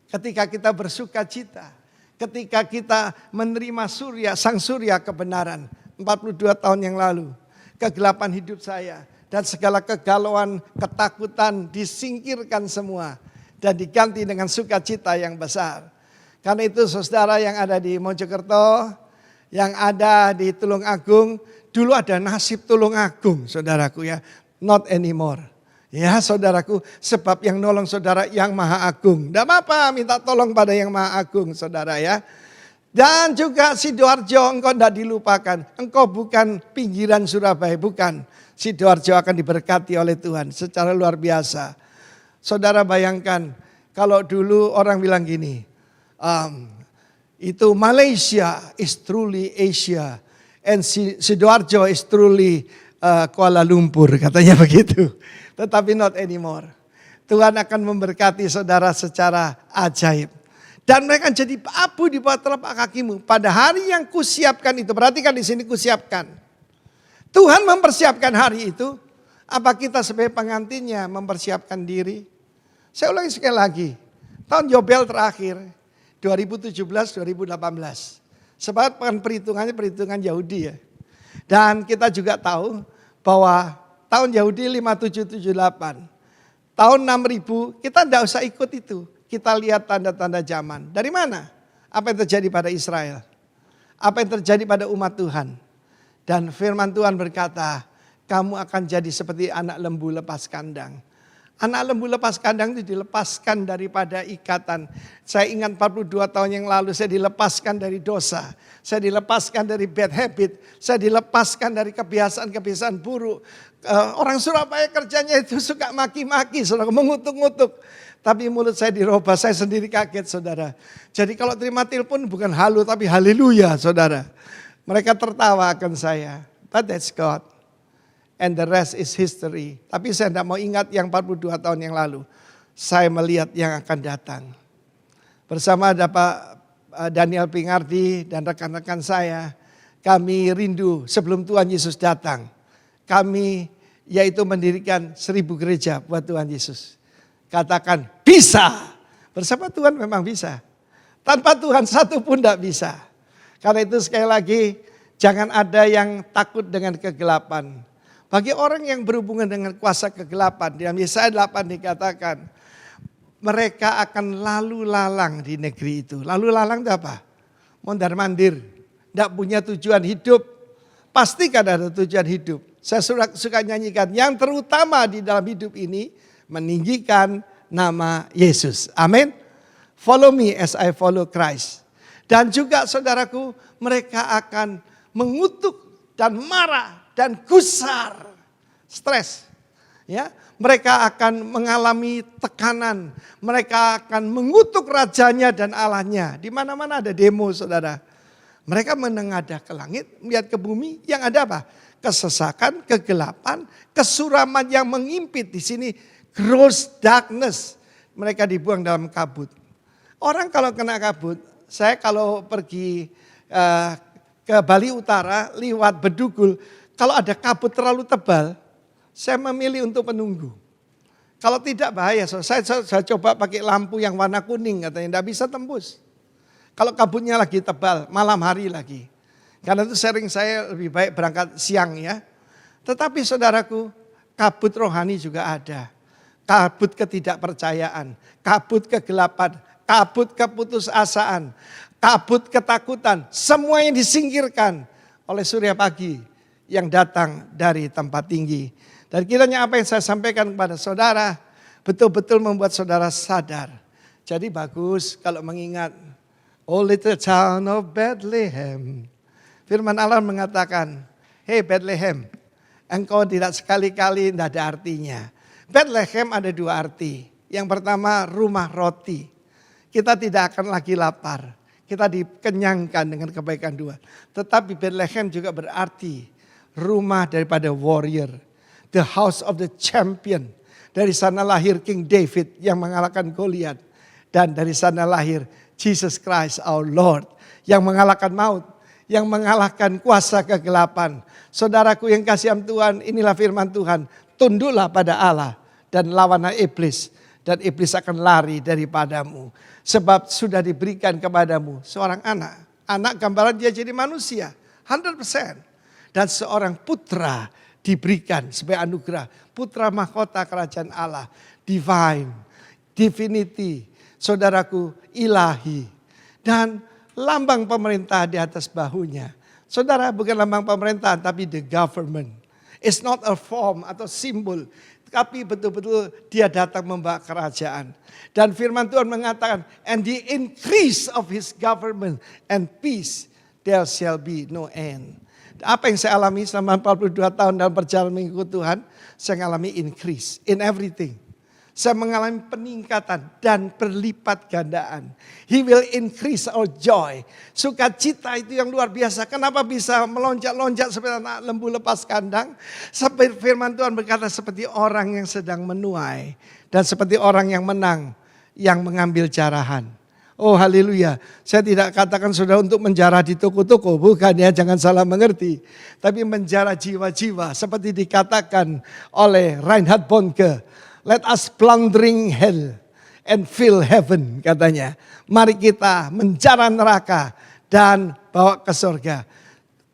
Speaker 9: ketika kita bersuka cita, ketika kita menerima sang surya kebenaran 42 tahun yang lalu, kegelapan hidup saya dan segala kegalauan, ketakutan disingkirkan semua dan diganti dengan sukacita yang besar. Karena itu saudara yang ada di Mojokerto, yang ada di Tulungagung, dulu ada nasib Tulungagung saudaraku ya, not anymore. Ya saudaraku, sebab yang nolong saudara yang Maha Agung. Tidak apa-apa minta tolong pada yang Maha Agung saudara ya. Dan juga Sidoarjo engkau tidak dilupakan. Engkau bukan pinggiran Surabaya, bukan. Sidoarjo akan diberkati oleh Tuhan secara luar biasa. Saudara bayangkan kalau dulu orang bilang gini, itu Malaysia is truly Asia and Sidoarjo is truly Kuala Lumpur, katanya begitu. Tetapi not anymore. Tuhan akan memberkati saudara secara ajaib. Dan mereka jadi abu di bawah telapak kakimu. Pada hari yang kusiapkan itu, perhatikan di sini kusiapkan. Tuhan mempersiapkan hari itu. Apa kita sebagai pengantinnya mempersiapkan diri? Saya ulangi sekali lagi. Tahun Yobel terakhir, 2017-2018. Sebab perhitungannya perhitungan Yahudi ya. Dan kita juga tahu bahwa tahun Yahudi 5778. Tahun 6000 kita tidak usah ikut itu. Kita lihat tanda-tanda zaman. Dari mana? Apa yang terjadi pada Israel? Apa yang terjadi pada umat Tuhan? Dan firman Tuhan berkata, kamu akan jadi seperti anak lembu lepas kandang. Anak lembu lepas kandang itu dilepaskan daripada ikatan. Saya ingat 42 tahun yang lalu saya dilepaskan dari dosa. Saya dilepaskan dari bad habit. Saya dilepaskan dari kebiasaan-kebiasaan buruk. Orang Surabaya kerjanya itu suka maki-maki, saudara, mengutuk-ngutuk. Tapi mulut saya dirubah, saya sendiri kaget saudara. Jadi kalau terima telepon bukan halu tapi haleluya saudara. Mereka tertawa akan saya. But that's God. And the rest is history. Tapi saya tidak mau ingat yang 42 tahun yang lalu. Saya melihat yang akan datang. Bersama ada Pak Daniel Pingardi dan rekan-rekan saya. Kami rindu sebelum Tuhan Yesus datang. Kami yaitu mendirikan 1000 gereja buat Tuhan Yesus. Katakan bisa. Bersama Tuhan memang bisa. Tanpa Tuhan satu pun tidak bisa. Karena itu sekali lagi jangan ada yang takut dengan kegelapan. Bagi orang yang berhubungan dengan kuasa kegelapan, dalam Yesaya 8 dikatakan, mereka akan lalu lalang di negeri itu. Lalu lalang itu apa? Mondar mandir, tidak punya tujuan hidup. Pastikan ada tujuan hidup. Saya suka nyanyikan, yang terutama di dalam hidup ini, meninggikan nama Yesus. Amin. Follow me as I follow Christ. Dan juga saudaraku, mereka akan mengutuk dan marah dan gusar, stres. Ya, mereka akan mengalami tekanan, mereka akan mengutuk rajanya dan Allahnya. Di mana-mana ada demo, saudara. Mereka menengadah ke langit, melihat ke bumi, yang ada apa? Kesesakan, kegelapan, kesuraman yang mengimpit di sini, gross darkness. Mereka dibuang dalam kabut. Orang kalau kena kabut, saya kalau pergi ke Bali Utara, lewat Bedugul, kalau ada kabut terlalu tebal, saya memilih untuk menunggu. Kalau tidak bahaya, saya coba pakai lampu yang warna kuning katanya, tidak bisa tembus. Kalau kabutnya lagi tebal, malam hari lagi. Karena itu sering saya lebih baik berangkat siang ya. Tetapi saudaraku, kabut rohani juga ada. Kabut ketidakpercayaan, kabut kegelapan, kabut keputusasaan, kabut ketakutan. Semua yang disingkirkan oleh surya pagi yang datang dari tempat tinggi. Dan kiranya apa yang saya sampaikan kepada saudara betul-betul membuat saudara sadar. Jadi bagus kalau mengingat Oh little town of Bethlehem. Firman Allah mengatakan, hey Bethlehem, engkau tidak sekali-kali tidak ada artinya. Bethlehem ada dua arti. Yang pertama rumah roti. Kita tidak akan lagi lapar. Kita dikenyangkan dengan kebaikan Tuhan. Tetapi Bethlehem juga berarti rumah daripada warrior. The house of the champion. Dari sana lahir King David yang mengalahkan Goliat. Dan dari sana lahir Jesus Christ our Lord. Yang mengalahkan maut. Yang mengalahkan kuasa kegelapan. Saudaraku yang kasihan Tuhan, inilah firman Tuhan. Tunduklah pada Allah dan lawanlah iblis. Dan iblis akan lari daripadamu. Sebab sudah diberikan kepadamu seorang anak. Anak gambaran dia jadi manusia. 100%. Dan seorang putra diberikan sebagai anugerah. Putra mahkota kerajaan Allah. Divine. Divinity. Saudaraku ilahi. Dan lambang pemerintah di atas bahunya. Saudara bukan lambang pemerintahan tapi the government. It's not a form atau simbol. Tapi betul-betul dia datang membawa kerajaan. Dan firman Tuhan mengatakan, and the increase of his government and peace, there shall be no end. Apa yang saya alami selama 42 tahun dalam perjalanan mengikut Tuhan, saya mengalami increase in everything. Saya mengalami peningkatan dan berlipat gandaan. He will increase our joy. Sukacita itu yang luar biasa. Kenapa bisa melonjak-lonjak seperti anak lembu lepas kandang? Sampai firman Tuhan berkata seperti orang yang sedang menuai. Dan seperti orang yang menang, yang mengambil jarahan. Oh haleluya. Saya tidak katakan sudah untuk menjarah di toko-toko. Bukan ya, jangan salah mengerti. Tapi menjarah jiwa-jiwa. Seperti dikatakan oleh Reinhard Bonnke. Let us plundering hell and fill heaven katanya. Mari kita menjarah neraka dan bawa ke surga.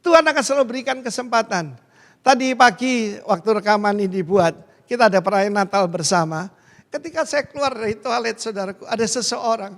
Speaker 9: Tuhan akan selalu berikan kesempatan. Tadi pagi waktu rekaman ini dibuat, kita ada perayaan Natal bersama. Ketika saya keluar dari toilet saudaraku, ada seseorang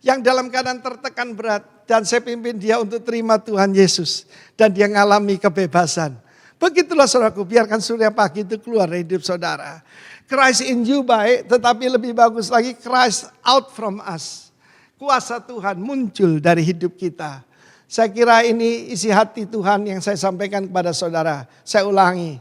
Speaker 9: yang dalam keadaan tertekan berat. Dan saya pimpin dia untuk terima Tuhan Yesus. Dan dia mengalami kebebasan. Begitulah saudaraku, biarkan surya pagi itu keluar dari hidup saudara. Christ in you baik, tetapi lebih bagus lagi Christ out from us. Kuasa Tuhan muncul dari hidup kita. Saya kira ini isi hati Tuhan yang saya sampaikan kepada saudara. Saya ulangi,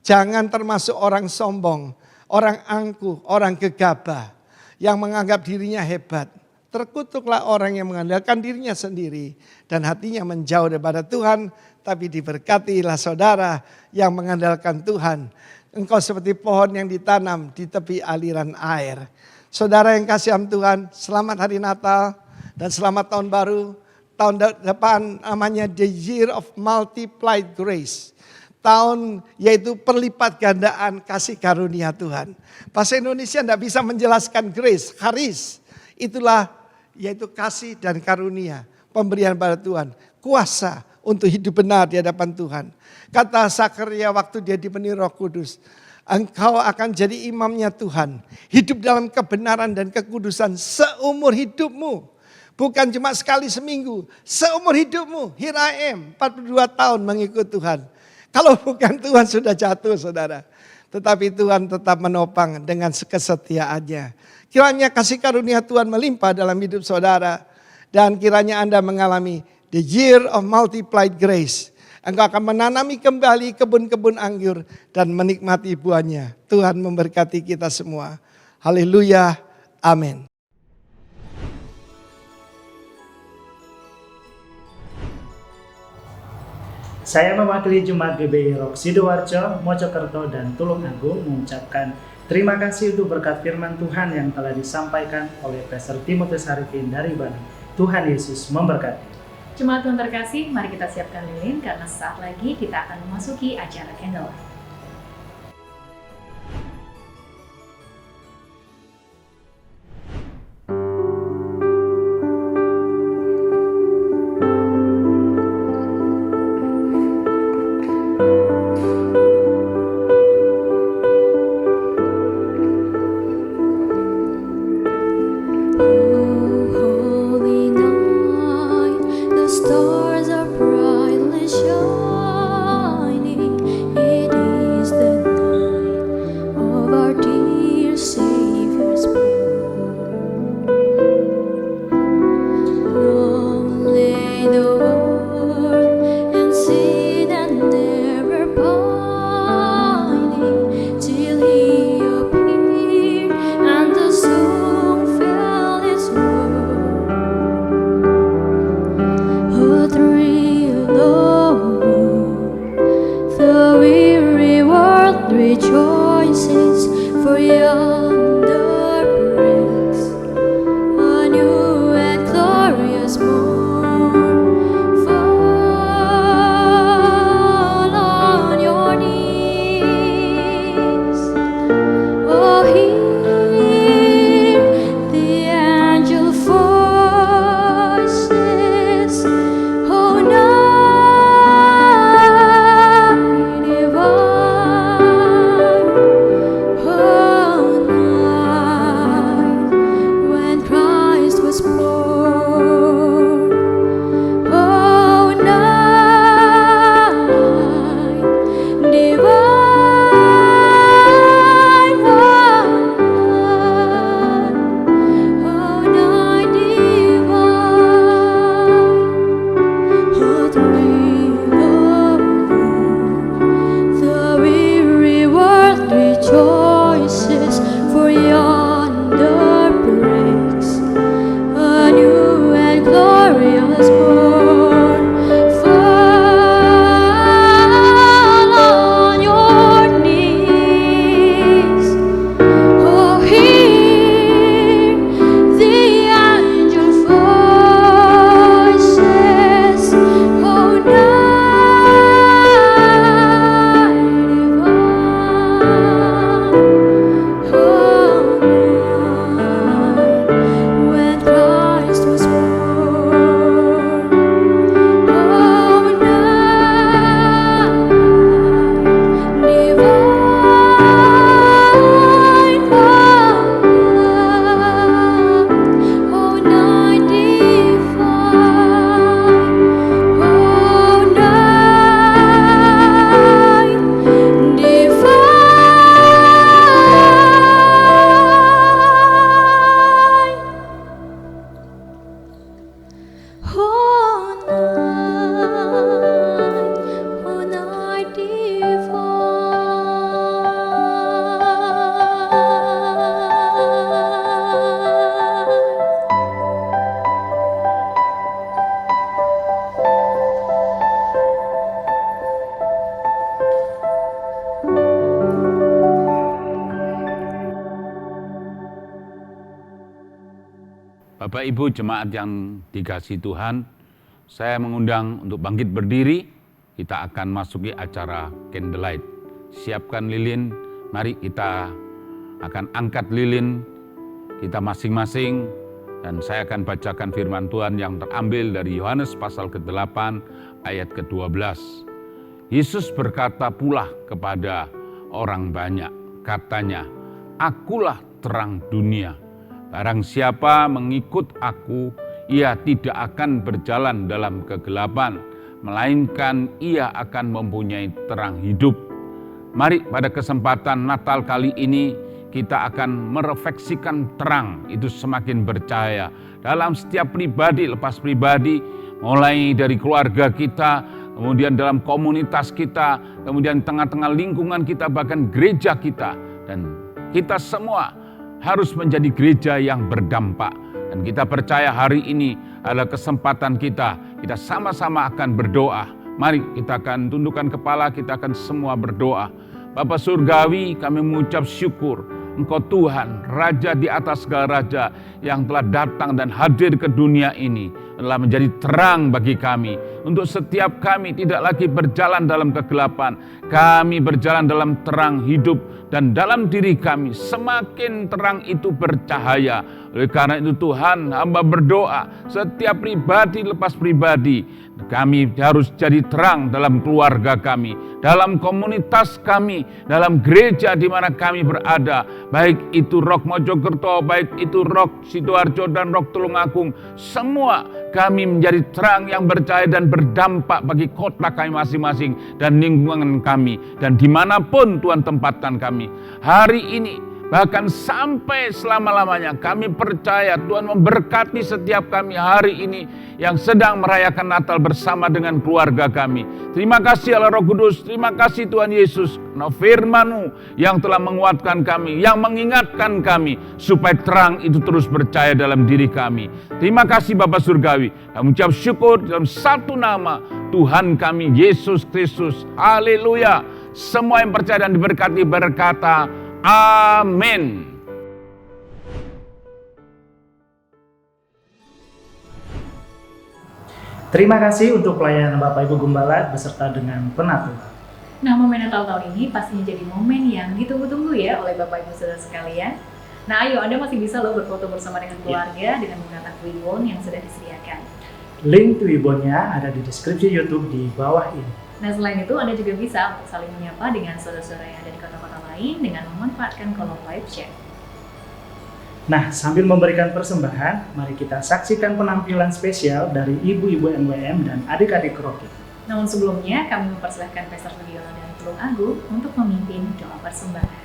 Speaker 9: jangan termasuk orang sombong, orang angkuh, orang gegabah yang menganggap dirinya hebat. Terkutuklah orang yang mengandalkan dirinya sendiri dan hatinya menjauh daripada Tuhan. Tapi diberkatilah saudara yang mengandalkan Tuhan. Engkau seperti pohon yang ditanam di tepi aliran air. Saudara yang kasihan Tuhan, selamat hari Natal dan selamat tahun baru. Tahun depan namanya the year of multiplied grace. Tahun yaitu perlipat gandaan kasih karunia Tuhan. Bahasa Indonesia tidak bisa menjelaskan grace, charis. Itulah yaitu kasih dan karunia. Pemberian pada Tuhan, kuasa untuk hidup benar di hadapan Tuhan. Kata Zakaria waktu dia dipenuhi Roh Kudus, engkau akan jadi imamnya Tuhan. Hidup dalam kebenaran dan kekudusan seumur hidupmu. Bukan cuma sekali seminggu, seumur hidupmu. Here I am, 42 tahun mengikut Tuhan. Kalau bukan Tuhan sudah jatuh saudara. Tetapi Tuhan tetap menopang dengan kesetiaannya. Kiranya kasih karunia Tuhan melimpah dalam hidup saudara. Dan kiranya Anda mengalami the year of multiplied grace. Engkau akan menanami kembali kebun-kebun anggur dan menikmati buahnya. Tuhan memberkati kita semua. Haleluya. Amin.
Speaker 4: Saya mewakili Jemaat GBI Rock Sidoarjo, Mojokerto, dan Tulungagung mengucapkan terima kasih untuk berkat firman Tuhan yang telah disampaikan oleh Pastor Timotius Arifin dari Bandung. Tuhan Yesus memberkati.
Speaker 3: Jemaat Tuhan terkasih, mari kita siapkan lilin karena saat lagi kita akan memasuki acara candlelight.
Speaker 10: Bapak Ibu jemaat yang dikasihi Tuhan, saya mengundang untuk bangkit berdiri. Kita akan masuki acara candlelight. Siapkan lilin, mari kita akan angkat lilin kita masing-masing. Dan saya akan bacakan firman Tuhan yang terambil dari Yohanes pasal ke-8 ayat ke-12. Yesus berkata pula kepada orang banyak, katanya, "Akulah terang dunia. Barang siapa mengikut aku, ia tidak akan berjalan dalam kegelapan, melainkan ia akan mempunyai terang hidup." Mari pada kesempatan Natal kali ini, kita akan merefleksikan terang itu semakin bercahaya dalam setiap pribadi lepas pribadi, mulai dari keluarga kita, kemudian dalam komunitas kita, kemudian tengah-tengah lingkungan kita, bahkan gereja kita. Dan kita semua harus menjadi gereja yang berdampak. Dan kita percaya hari ini adalah kesempatan kita sama-sama akan berdoa. Mari kita akan tundukkan kepala, kita akan semua berdoa. Bapa Surgawi, kami mengucap syukur Engkau Tuhan, Raja di atas segala raja yang telah datang dan hadir ke dunia ini adalah menjadi terang bagi kami. Untuk setiap kami tidak lagi berjalan dalam kegelapan, kami berjalan dalam terang hidup dan dalam diri kami semakin terang itu bercahaya. Oleh karena itu Tuhan, hamba berdoa setiap pribadi lepas pribadi, kami harus jadi terang dalam keluarga kami, dalam komunitas kami, dalam gereja di mana kami berada, baik itu Rock Mojokerto, baik itu Rock Sidoarjo dan Rock Tulungagung, semua kami menjadi terang yang bercahaya dan berdampak bagi kota kami masing-masing dan lingkungan kami, dan dimanapun Tuhan tempatkan kami. Hari ini bahkan sampai selama-lamanya kami percaya Tuhan memberkati setiap kami hari ini yang sedang merayakan Natal bersama dengan keluarga kami. Terima kasih Allah Roh Kudus, terima kasih Tuhan Yesus, karena firman-Mu yang telah menguatkan kami, yang mengingatkan kami supaya terang itu terus bercahaya dalam diri kami. Terima kasih Bapa Surgawi, kami ucap syukur dalam satu nama Tuhan kami Yesus Kristus. Haleluya. Semua yang percaya dan diberkati berkata amin.
Speaker 4: Terima kasih untuk pelayanan Bapak Ibu Gembala beserta dengan penatua.
Speaker 3: Nah, momen Natal tahun ini pastinya jadi momen yang ditunggu-tunggu ya oleh Bapak Ibu Saudara sekalian. Nah, ayo Anda masih bisa loh berfoto bersama dengan keluarga dengan menggunakan Twibbon yang sudah disediakan.
Speaker 4: Link Twibbonnya ada di deskripsi YouTube di bawah ini.
Speaker 3: Nah, selain itu Anda juga bisa untuk saling menyapa dengan saudara-saudara yang ada di kota-kota lain dengan memanfaatkan kolom live chat.
Speaker 4: Nah, sambil memberikan persembahan, mari kita saksikan penampilan spesial dari ibu-ibu NWM dan adik-adik Rocky.
Speaker 3: Namun sebelumnya, kami mempersilahkan Pastor Sugiono dan Tulung Agung untuk memimpin doa persembahan.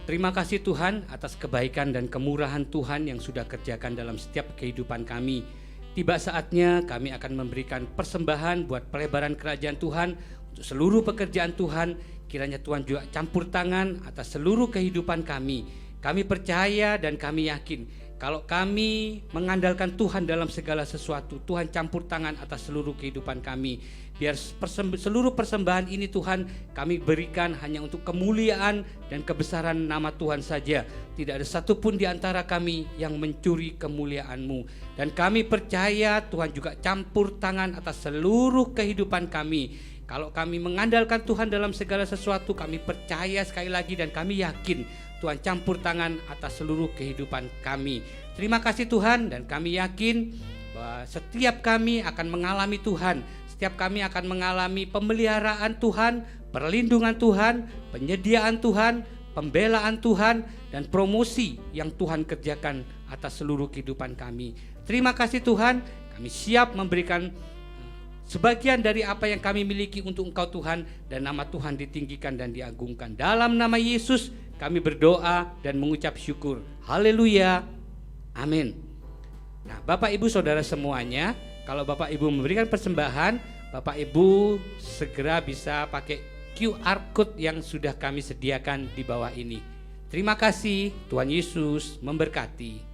Speaker 11: Terima kasih Tuhan atas kebaikan dan kemurahan Tuhan yang sudah kerjakan dalam setiap kehidupan kami. Tiba saatnya kami akan memberikan persembahan buat pelebaran kerajaan Tuhan untuk seluruh pekerjaan Tuhan. Kiranya Tuhan juga campur tangan atas seluruh kehidupan kami. Kami percaya dan kami yakin kalau kami mengandalkan Tuhan dalam segala sesuatu, Tuhan campur tangan atas seluruh kehidupan kami. Biar seluruh persembahan ini Tuhan kami berikan hanya untuk kemuliaan dan kebesaran nama Tuhan saja. Tidak ada satupun di antara kami yang mencuri kemuliaan-Mu. Dan kami percaya Tuhan juga campur tangan atas seluruh kehidupan kami. Kalau kami mengandalkan Tuhan dalam segala sesuatu, kami percaya sekali lagi dan kami yakin Tuhan campur tangan atas seluruh kehidupan kami. Terima kasih Tuhan, dan kami yakin bahwa setiap kami akan mengalami Tuhan. Setiap kami akan mengalami pemeliharaan Tuhan, perlindungan Tuhan, penyediaan Tuhan, pembelaan Tuhan, dan promosi yang Tuhan kerjakan atas seluruh kehidupan kami. Terima kasih Tuhan, kami siap memberikan sebagian dari apa yang kami miliki untuk Engkau Tuhan, dan nama Tuhan ditinggikan dan diagungkan. Dalam nama Yesus kami berdoa dan mengucap syukur. Haleluya. Amin. Nah, Bapak Ibu Saudara semuanya, kalau Bapak Ibu memberikan persembahan, Bapak Ibu segera bisa pakai QR Code yang sudah kami sediakan di bawah ini. Terima kasih, Tuhan Yesus memberkati.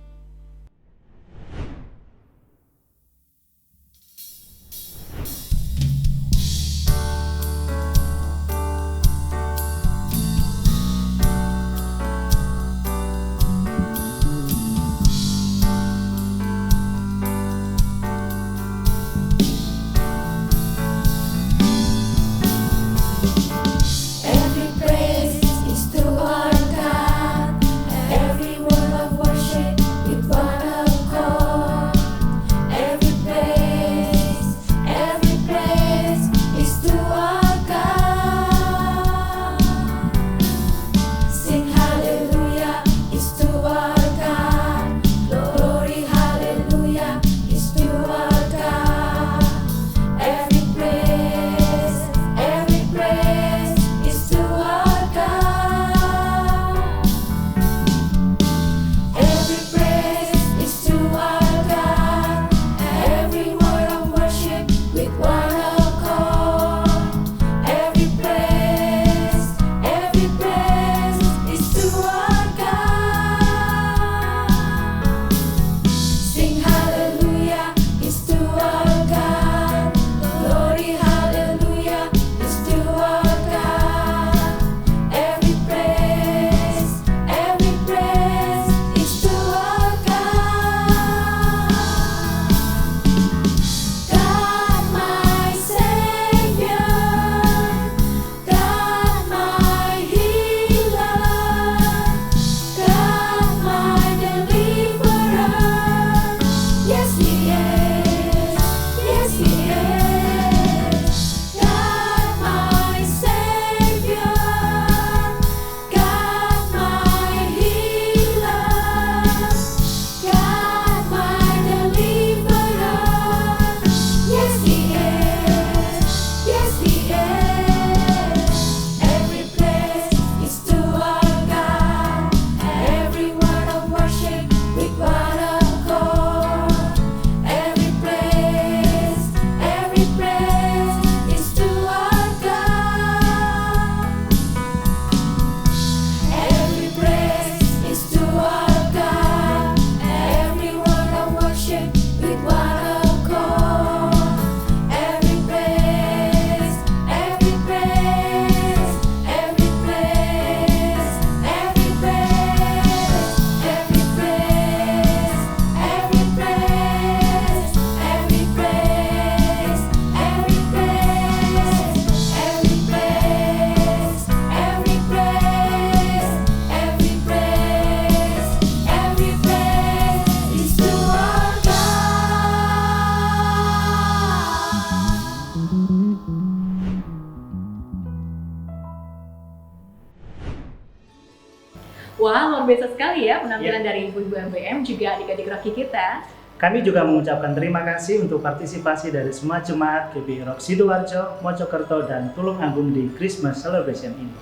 Speaker 3: Wah, luar biasa sekali ya penampilan dari ibu-ibu MBM juga adik-adik Rocky kita.
Speaker 4: Kami juga mengucapkan terima kasih untuk partisipasi dari semua jemaat GBI Rock Sidoarjo, Mojokerto, dan Tulungagung di Christmas Celebration ini.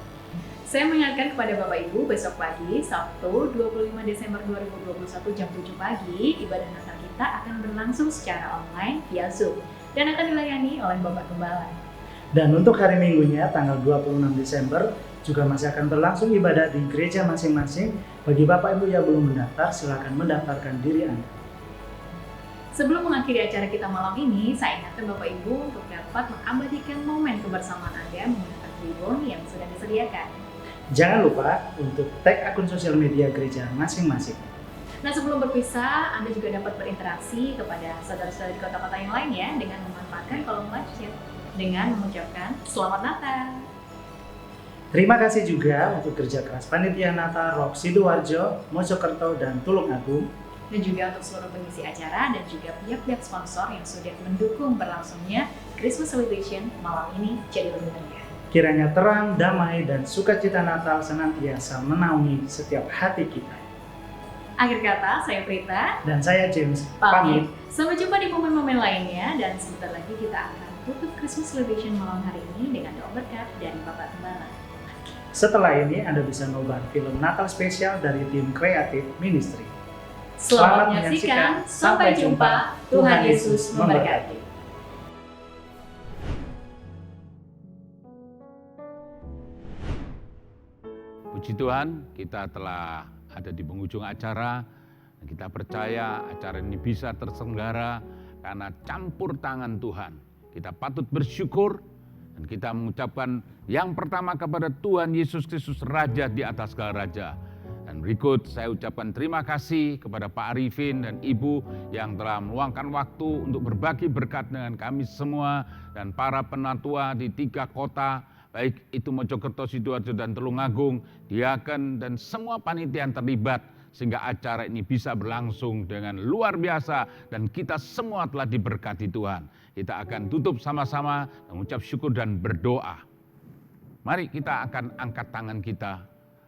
Speaker 3: Saya mengingatkan kepada Bapak Ibu, besok pagi, Sabtu 25 Desember 2021 jam 7 pagi, ibadah Natal kita akan berlangsung secara online via Zoom dan akan dilayani oleh Bapak Gembala.
Speaker 4: Dan untuk hari Minggunya, tanggal 26 Desember, juga masih akan berlangsung ibadah di gereja masing-masing. Bagi Bapak Ibu yang belum mendaftar, silakan mendaftarkan diri Anda.
Speaker 3: Sebelum mengakhiri acara kita malam ini, saya ingatkan Bapak Ibu untuk dapat mengabadikan momen kebersamaan Anda menggunakan ribbon yang sudah disediakan.
Speaker 4: Jangan lupa untuk tag akun sosial media gereja masing-masing.
Speaker 3: Nah, sebelum berpisah, Anda juga dapat berinteraksi kepada saudara-saudara di kota-kota yang lain ya, dengan memanfaatkan kolom live chat dengan mengucapkan Selamat Natal.
Speaker 4: Terima kasih juga untuk kerja keras panitia Natal Rock Sidoarjo, Mojokerto, dan Tulungagung.
Speaker 3: Dan juga untuk seluruh pengisi acara dan juga pihak-pihak sponsor yang sudah mendukung berlangsungnya Christmas Celebration malam ini jadi lebih meriah.
Speaker 4: Kiranya terang, damai, dan sukacita Natal senantiasa menaungi setiap hati kita.
Speaker 3: Akhir kata, saya Prita.
Speaker 4: Dan saya James,
Speaker 3: Pamit. Sampai jumpa di momen-momen lainnya, dan sebentar lagi kita akan tutup Christmas Celebration malam hari ini dengan doa berkat dari Bapak Gembala.
Speaker 4: Setelah ini Anda bisa nobar film Natal spesial dari tim kreatif Ministry.
Speaker 3: Selamat menyaksikan, sampai jumpa, Tuhan Yesus memberkati.
Speaker 10: Puji Tuhan, kita telah ada di penghujung acara. Kita percaya acara ini bisa terselenggara karena campur tangan Tuhan. Kita patut bersyukur dan kita mengucapkan yang pertama kepada Tuhan Yesus Kristus, Raja di atas segala raja. Dan berikut saya ucapkan terima kasih kepada Pak Arifin dan Ibu yang telah meluangkan waktu untuk berbagi berkat dengan kami semua dan para penatua di 3 kota, baik itu Mojokerto, Sidoarjo, dan Tulungagung, diaken, dan semua panitia yang terlibat, sehingga acara ini bisa berlangsung dengan luar biasa dan kita semua telah diberkati Tuhan. Kita akan tutup sama-sama mengucap syukur dan berdoa. Mari kita akan angkat tangan kita,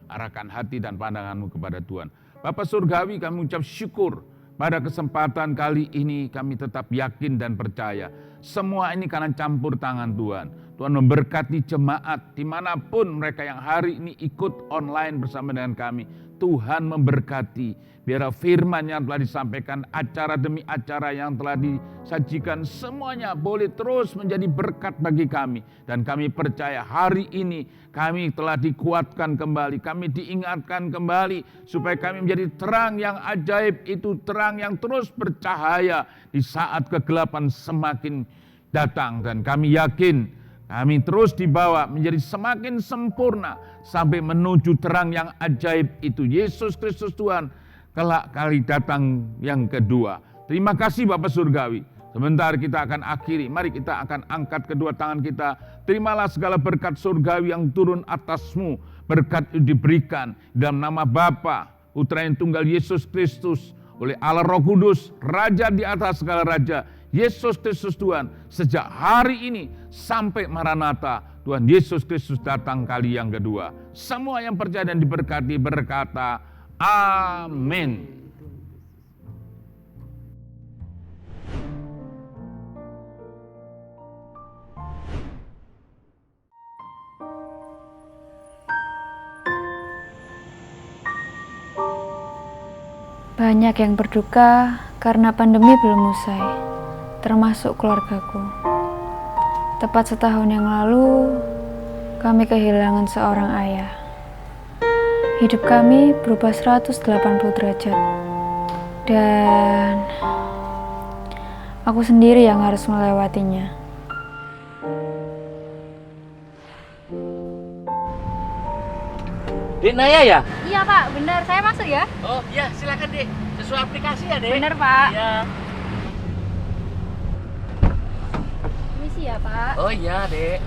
Speaker 10: arahkan hati dan pandanganmu kepada Tuhan. Bapa Surgawi, kami ucap syukur pada kesempatan kali ini. Kami tetap yakin dan percaya semua ini karena campur tangan Tuhan. Tuhan memberkati jemaat dimanapun mereka yang hari ini ikut online bersama dengan kami. Tuhan memberkati. Biar firman yang telah disampaikan, acara demi acara yang telah disajikan, semuanya boleh terus menjadi berkat bagi kami. Dan kami percaya hari ini kami telah dikuatkan kembali, kami diingatkan kembali supaya kami menjadi terang yang ajaib, itu terang yang terus bercahaya di saat kegelapan semakin datang. Dan kami yakin kami terus dibawa menjadi semakin sempurna sampai menuju terang yang ajaib itu, Yesus Kristus Tuhan, kelak kali datang yang kedua. Terima kasih Bapa Surgawi. Sebentar kita akan akhiri. Mari kita akan angkat kedua tangan kita. Terimalah segala berkat surgawi yang turun atasmu. Berkat itu diberikan dalam nama Bapa, Putra yang tunggal Yesus Kristus, oleh Allah Roh Kudus, Raja di atas segala raja, Yesus Kristus Tuhan, sejak hari ini sampai Maranatha, Tuhan Yesus Kristus datang kali yang kedua. Semua yang percaya dan diberkati berkata, amin.
Speaker 12: Banyak yang berduka karena pandemi belum usai, termasuk keluargaku. Tepat setahun yang lalu, kami kehilangan seorang ayah. Hidup kami berubah 180 derajat. Dan aku sendiri yang harus melewatinya.
Speaker 13: Dek Naya ya?
Speaker 14: Iya Pak, benar. Saya masuk ya?
Speaker 13: Oh iya, silakan Dek. Sesuai aplikasi ya Dek?
Speaker 14: Benar Pak.
Speaker 13: Iya.
Speaker 14: Misi ya Pak.
Speaker 13: Oh iya Dek.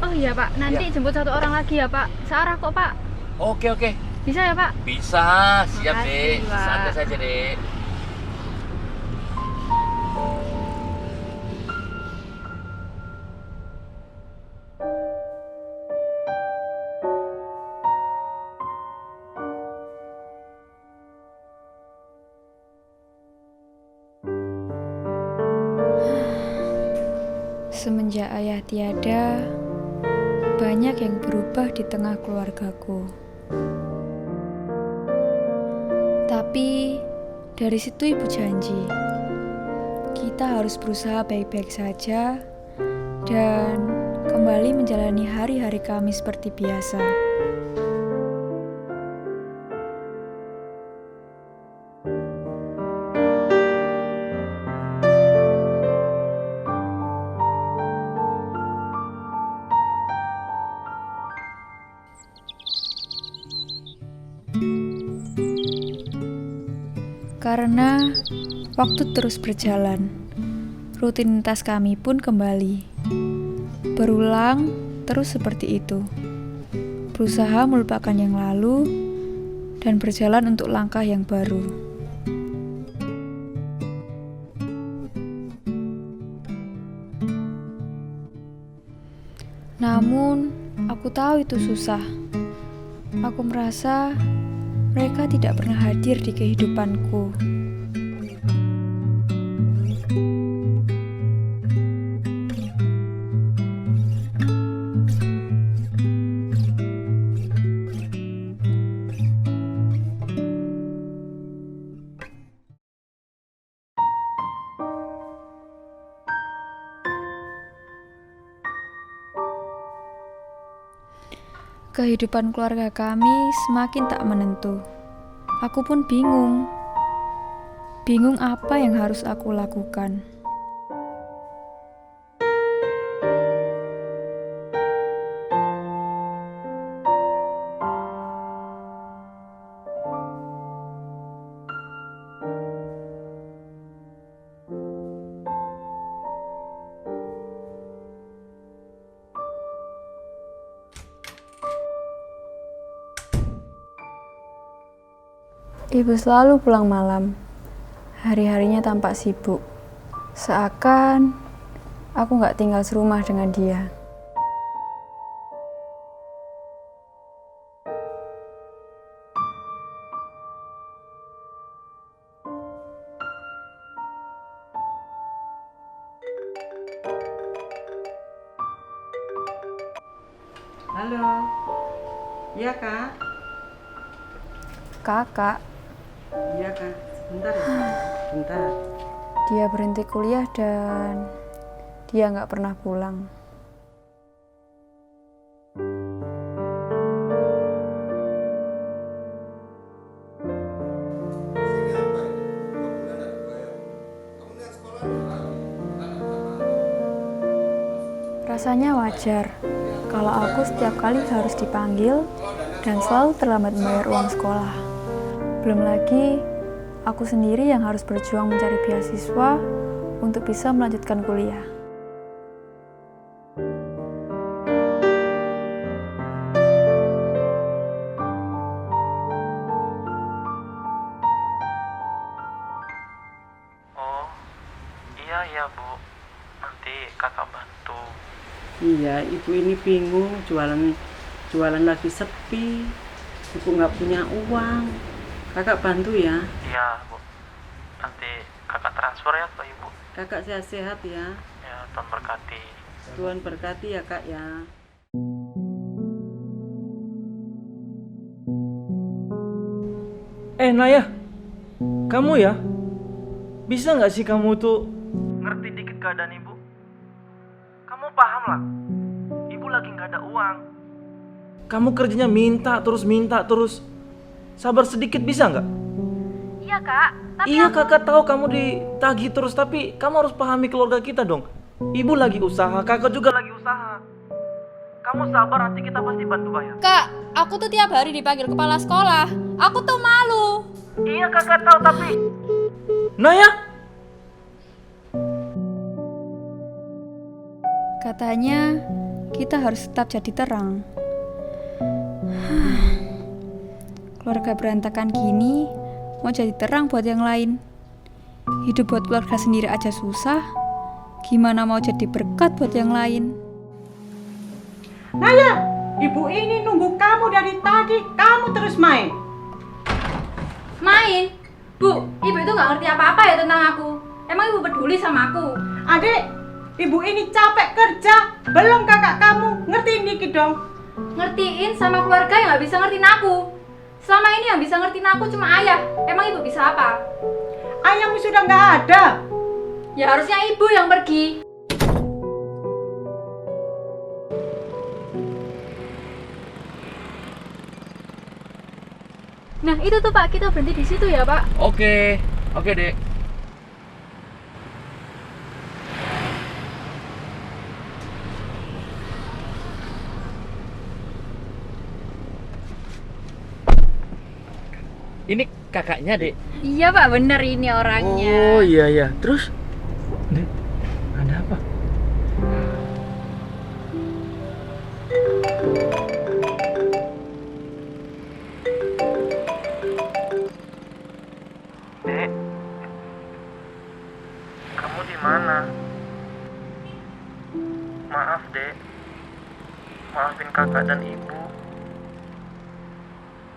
Speaker 14: Oh iya Pak, nanti
Speaker 13: Ya.
Speaker 14: jemput satu orang lagi ya Pak. Searah kok Pak.
Speaker 13: Oke.
Speaker 14: Bisa ya Pak?
Speaker 13: Bisa, siap
Speaker 14: Makasih,
Speaker 13: Dek.
Speaker 14: Pak.
Speaker 13: Santai saja Dek.
Speaker 12: Semenjak ayah tiada, banyak yang berubah di tengah keluargaku. Tapi dari situ ibu janji, kita harus berusaha baik-baik saja dan kembali menjalani hari-hari kami seperti biasa. Karena waktu terus berjalan, rutinitas kami pun kembali. Berulang terus seperti itu. Berusaha melupakan yang lalu dan berjalan untuk langkah yang baru. Namun, aku tahu itu susah. Aku merasa mereka tidak pernah hadir di kehidupanku. Kehidupan keluarga kami semakin tak menentu. Aku pun bingung. Bingung apa yang harus aku lakukan. Ibu selalu pulang malam. Hari-harinya tampak sibuk. Seakan aku gak tinggal serumah dengan dia.
Speaker 15: Halo. Iya, Kak.
Speaker 12: Kakak.
Speaker 15: Iya, Kak. Sebentar ya, Kak. Sebentar.
Speaker 12: Dia berhenti kuliah dan dia gak pernah pulang. Rasanya wajar kalau aku setiap kali harus dipanggil dan selalu terlambat membayar uang sekolah. Belum lagi, aku sendiri yang harus berjuang mencari beasiswa untuk bisa melanjutkan kuliah.
Speaker 16: Oh, iya Bu, nanti kakak bantu.
Speaker 15: Iya, ibu ini bingung, jualan lagi sepi, ibu nggak punya uang. Kakak bantu ya.
Speaker 16: Iya Bu, nanti kakak transfer ya ke ibu.
Speaker 15: Kakak sehat-sehat ya.
Speaker 16: Ya, Tuhan berkati.
Speaker 15: Tuhan berkati ya Kak ya.
Speaker 17: Naya, kamu ya? Bisa nggak sih kamu tuh ngerti dikit keadaan ibu? Kamu paham lah, ibu lagi nggak ada uang. Kamu kerjanya minta terus. Sabar sedikit bisa nggak?
Speaker 14: Iya Kak, tapi
Speaker 17: Iya kakak tahu kamu ditagih terus, tapi kamu harus pahami keluarga kita dong. Ibu lagi usaha, kakak juga lagi usaha. Kamu sabar, nanti kita pasti bantu bayar.
Speaker 14: Kak, aku tuh tiap hari dipanggil kepala sekolah. Aku tuh malu.
Speaker 17: Iya kakak tahu, tapi Naya,
Speaker 12: katanya kita harus tetap jadi terang. Keluarga berantakan gini, mau jadi terang buat yang lain. Hidup buat keluarga sendiri aja susah, gimana mau jadi berkat buat yang lain?
Speaker 15: Naya, ibu ini nunggu kamu dari tadi, kamu terus main.
Speaker 14: Main? Bu, ibu itu gak ngerti apa-apa ya tentang aku. Emang ibu peduli sama aku?
Speaker 15: Adek,
Speaker 18: Ibu ini capek kerja, belum kakak kamu. Ngertiin dikit dong.
Speaker 14: Ngertiin sama keluarga yang gak bisa ngertiin aku. Selama ini yang bisa ngertiin aku cuma ayah. Emang ibu bisa apa?
Speaker 18: Ayahmu sudah nggak ada.
Speaker 14: Ya harusnya ibu yang pergi. Nah itu tuh Pak, kita berhenti di situ ya Pak.
Speaker 13: Oke, Dek. Ini kakaknya, Dek.
Speaker 14: Iya Pak, bener ini orangnya.
Speaker 17: Oh iya. Terus? Dek, ada apa? Dek, kamu di mana? Maaf, Dek. Maafin kakak dan ibu.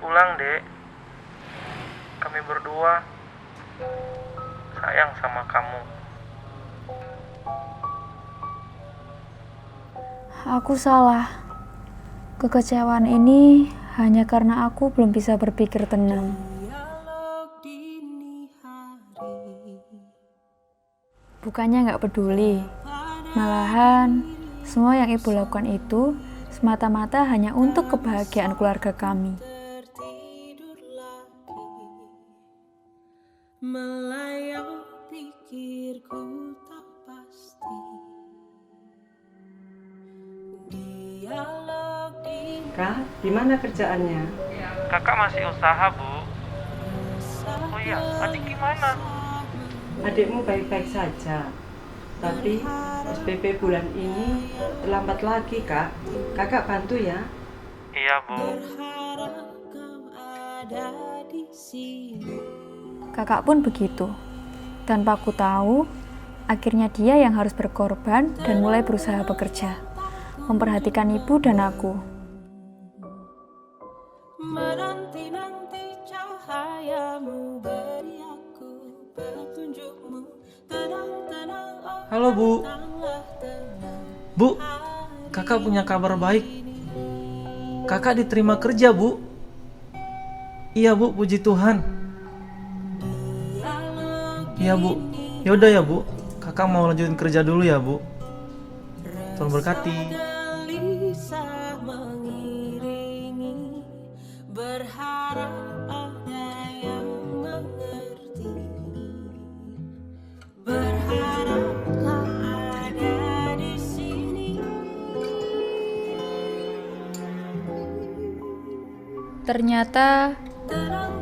Speaker 17: Pulang, Dek. Kami berdua sayang sama kamu.
Speaker 12: Aku salah. Kekecewaan ini hanya karena aku belum bisa berpikir tenang. Bukannya nggak peduli, malahan semua yang ibu lakukan itu semata-mata hanya untuk kebahagiaan keluarga kami.
Speaker 2: Melayang pikirku tak pasti. Dialog di
Speaker 15: Kak, gimana kerjaannya?
Speaker 17: Kakak masih usaha, Bu. Oh iya, adik gimana?
Speaker 15: Adikmu baik-baik saja. Tapi SPP bulan ini terlambat lagi, Kak. Kakak bantu ya.
Speaker 17: Iya, Bu.
Speaker 2: ada di sini.
Speaker 12: Kakak pun begitu. Tanpa aku tahu, akhirnya dia yang harus berkorban dan mulai berusaha bekerja, memperhatikan ibu dan aku.
Speaker 2: Menanti-nanti cahayamu, beri aku petunjukmu. Tenang-tenang, oh
Speaker 17: Halo, Bu.
Speaker 2: tenanglah, tenang.
Speaker 17: Bu, kakak punya kabar baik. Kakak diterima kerja, Bu. Iya, Bu, puji Tuhan. Iya, Bu. Yaudah ya, Bu. Kakak mau lanjutin kerja dulu ya, Bu. Tuhan berkati.
Speaker 2: Gelisah mengiringi, berharap ada yang mengerti. Berharaplah ada di sini.
Speaker 12: Ternyata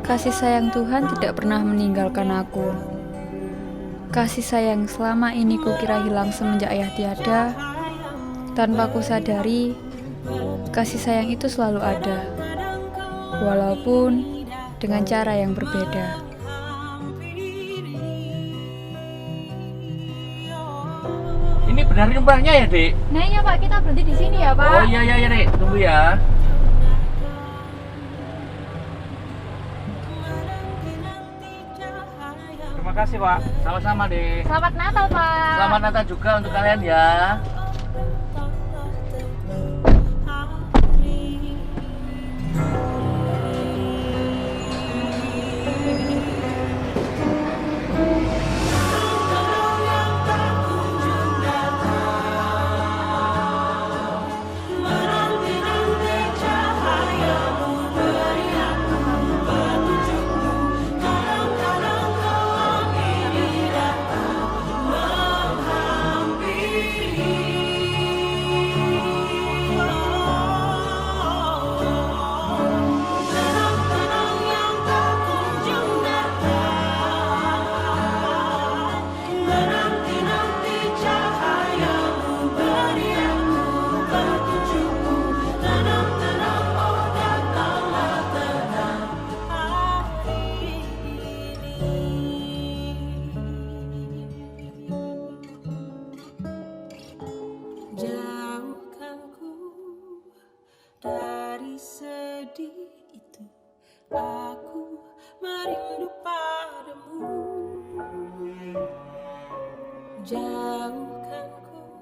Speaker 12: kasih sayang Tuhan tidak pernah meninggalkan aku. Kasih sayang selama ini kukira hilang semenjak ayah tiada. Tanpa ku sadari, kasih sayang itu selalu ada, walaupun dengan cara yang berbeda.
Speaker 13: Ini benar rumahnya ya, Dek?
Speaker 14: Nah iya Pak, kita berhenti di sini ya Pak.
Speaker 13: Oh iya, Dek. Tunggu ya.
Speaker 17: Terima kasih, Pak.
Speaker 13: Sama-sama, Dek.
Speaker 14: Selamat Natal Pak.
Speaker 13: Selamat Natal juga untuk kalian ya.
Speaker 2: Jauhkan ku dari sedih itu, aku merindu padamu. Jauhkan ku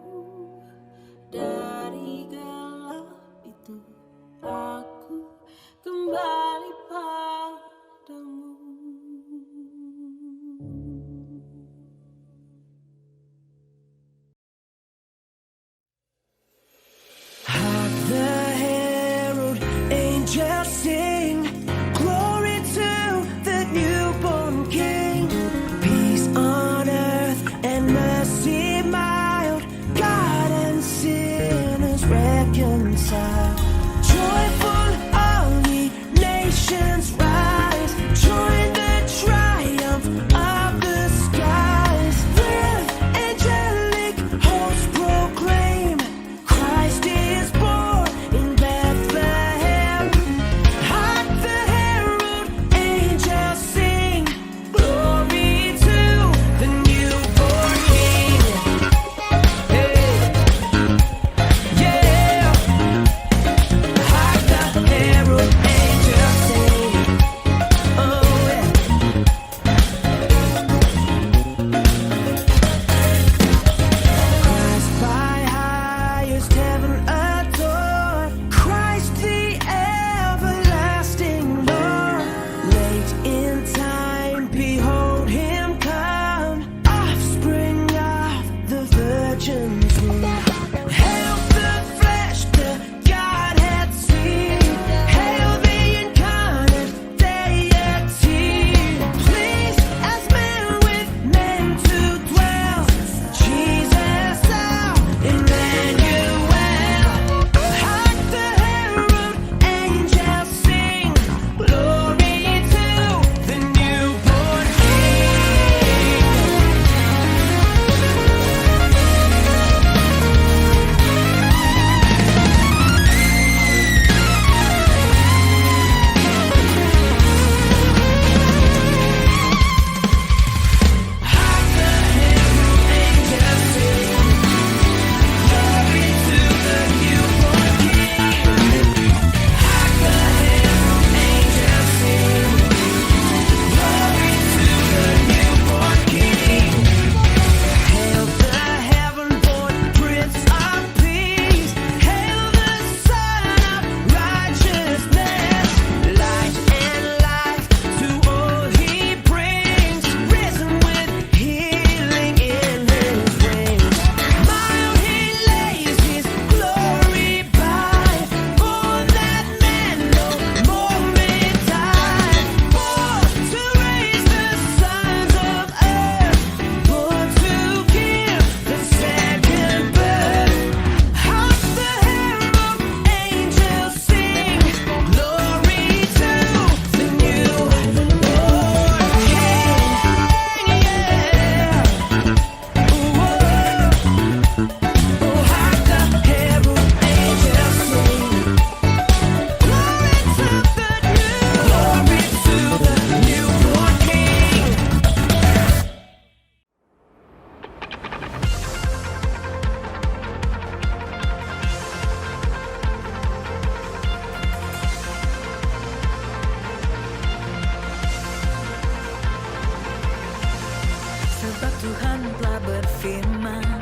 Speaker 19: Tuhan telah berfirman,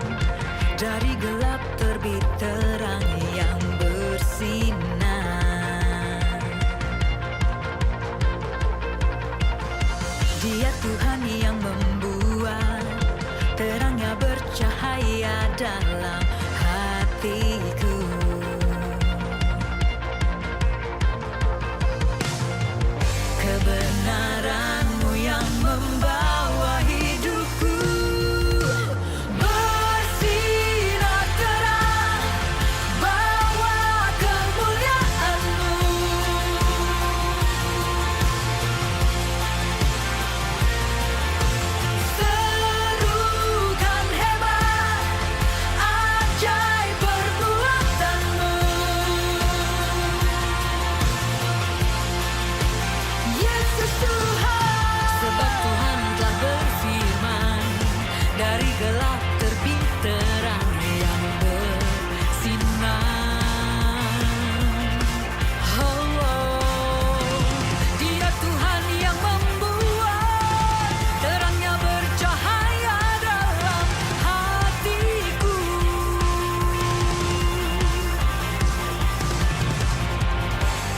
Speaker 19: dari gelap terbit terang yang bersinar. Dia Tuhan yang membuat terangnya bercahaya dalam hatiku. Kebenaran-Mu yang membawa hidupku bersinar terang, bawa kemuliaan-Mu. Serukan hebat, ajaib perbuatan-Mu. Yesus Tuhan, sebab Tuhan telah berfirman, dari gelap terbit terang yang bersinar. Dia Tuhan yang membuat terangnya bercahaya dalam hatiku.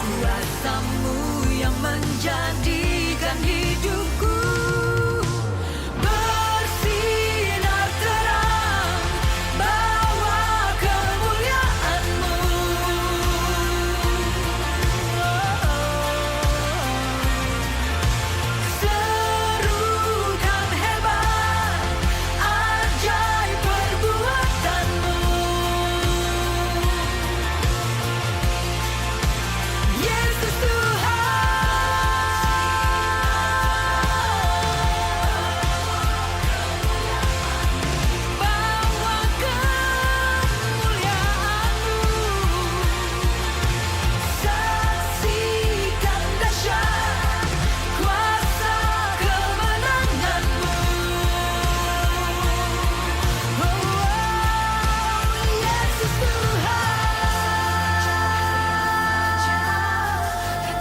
Speaker 19: Kuasa-Mu yang menjadikan hidupku bersinar terang, bawa kemuliaan-Mu. Serukan hebat, ajaib perbuatan-Mu. Yesus bawa kemuliaan-Mu. Saksikan dahsyat kuasa kemenangan-Mu. Yesus Tuhan,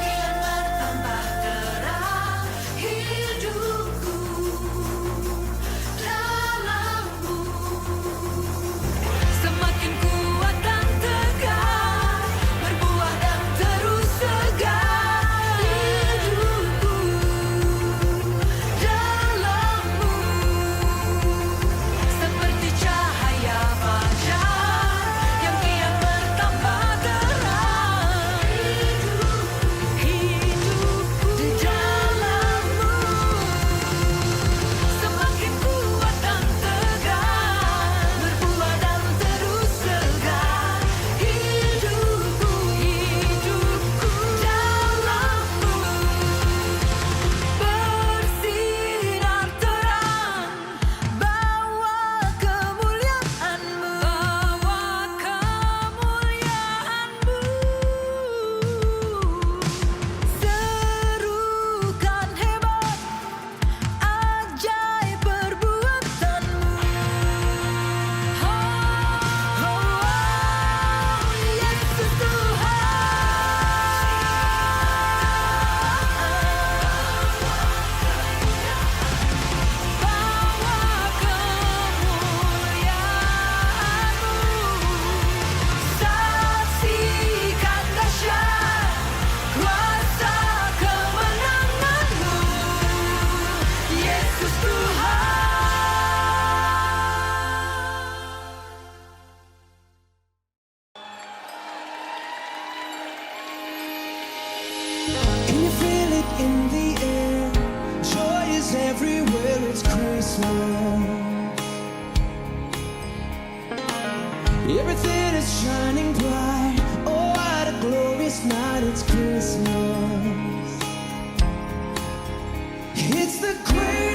Speaker 19: kian bertambah terang hidupku dalam-Mu. Semakin kuat dan tegar, berbuah dan terus segar hidupku dalam-Mu. Seperti cahaya fajar yang kian bertambah terang, hidupku di dalam-Mu. Semakin kuat dan tegar, berbuah dan terus segar hidupku dalam-Mu. Bersinar terang, bawa kemuliaan-Mu. Serukan hebat, ajaib perbuatan-Mu. Yesus Tuhan, bawa kemuliaan-Mu. Saksikan dahsyat kuasa kemenangan-Mu. Yesus Tuhan.
Speaker 20: Can you feel it in the air? Joy is everywhere, it's Christmas. Everything is shining bright. Oh, what a glorious night, it's Christmas. It's the greatest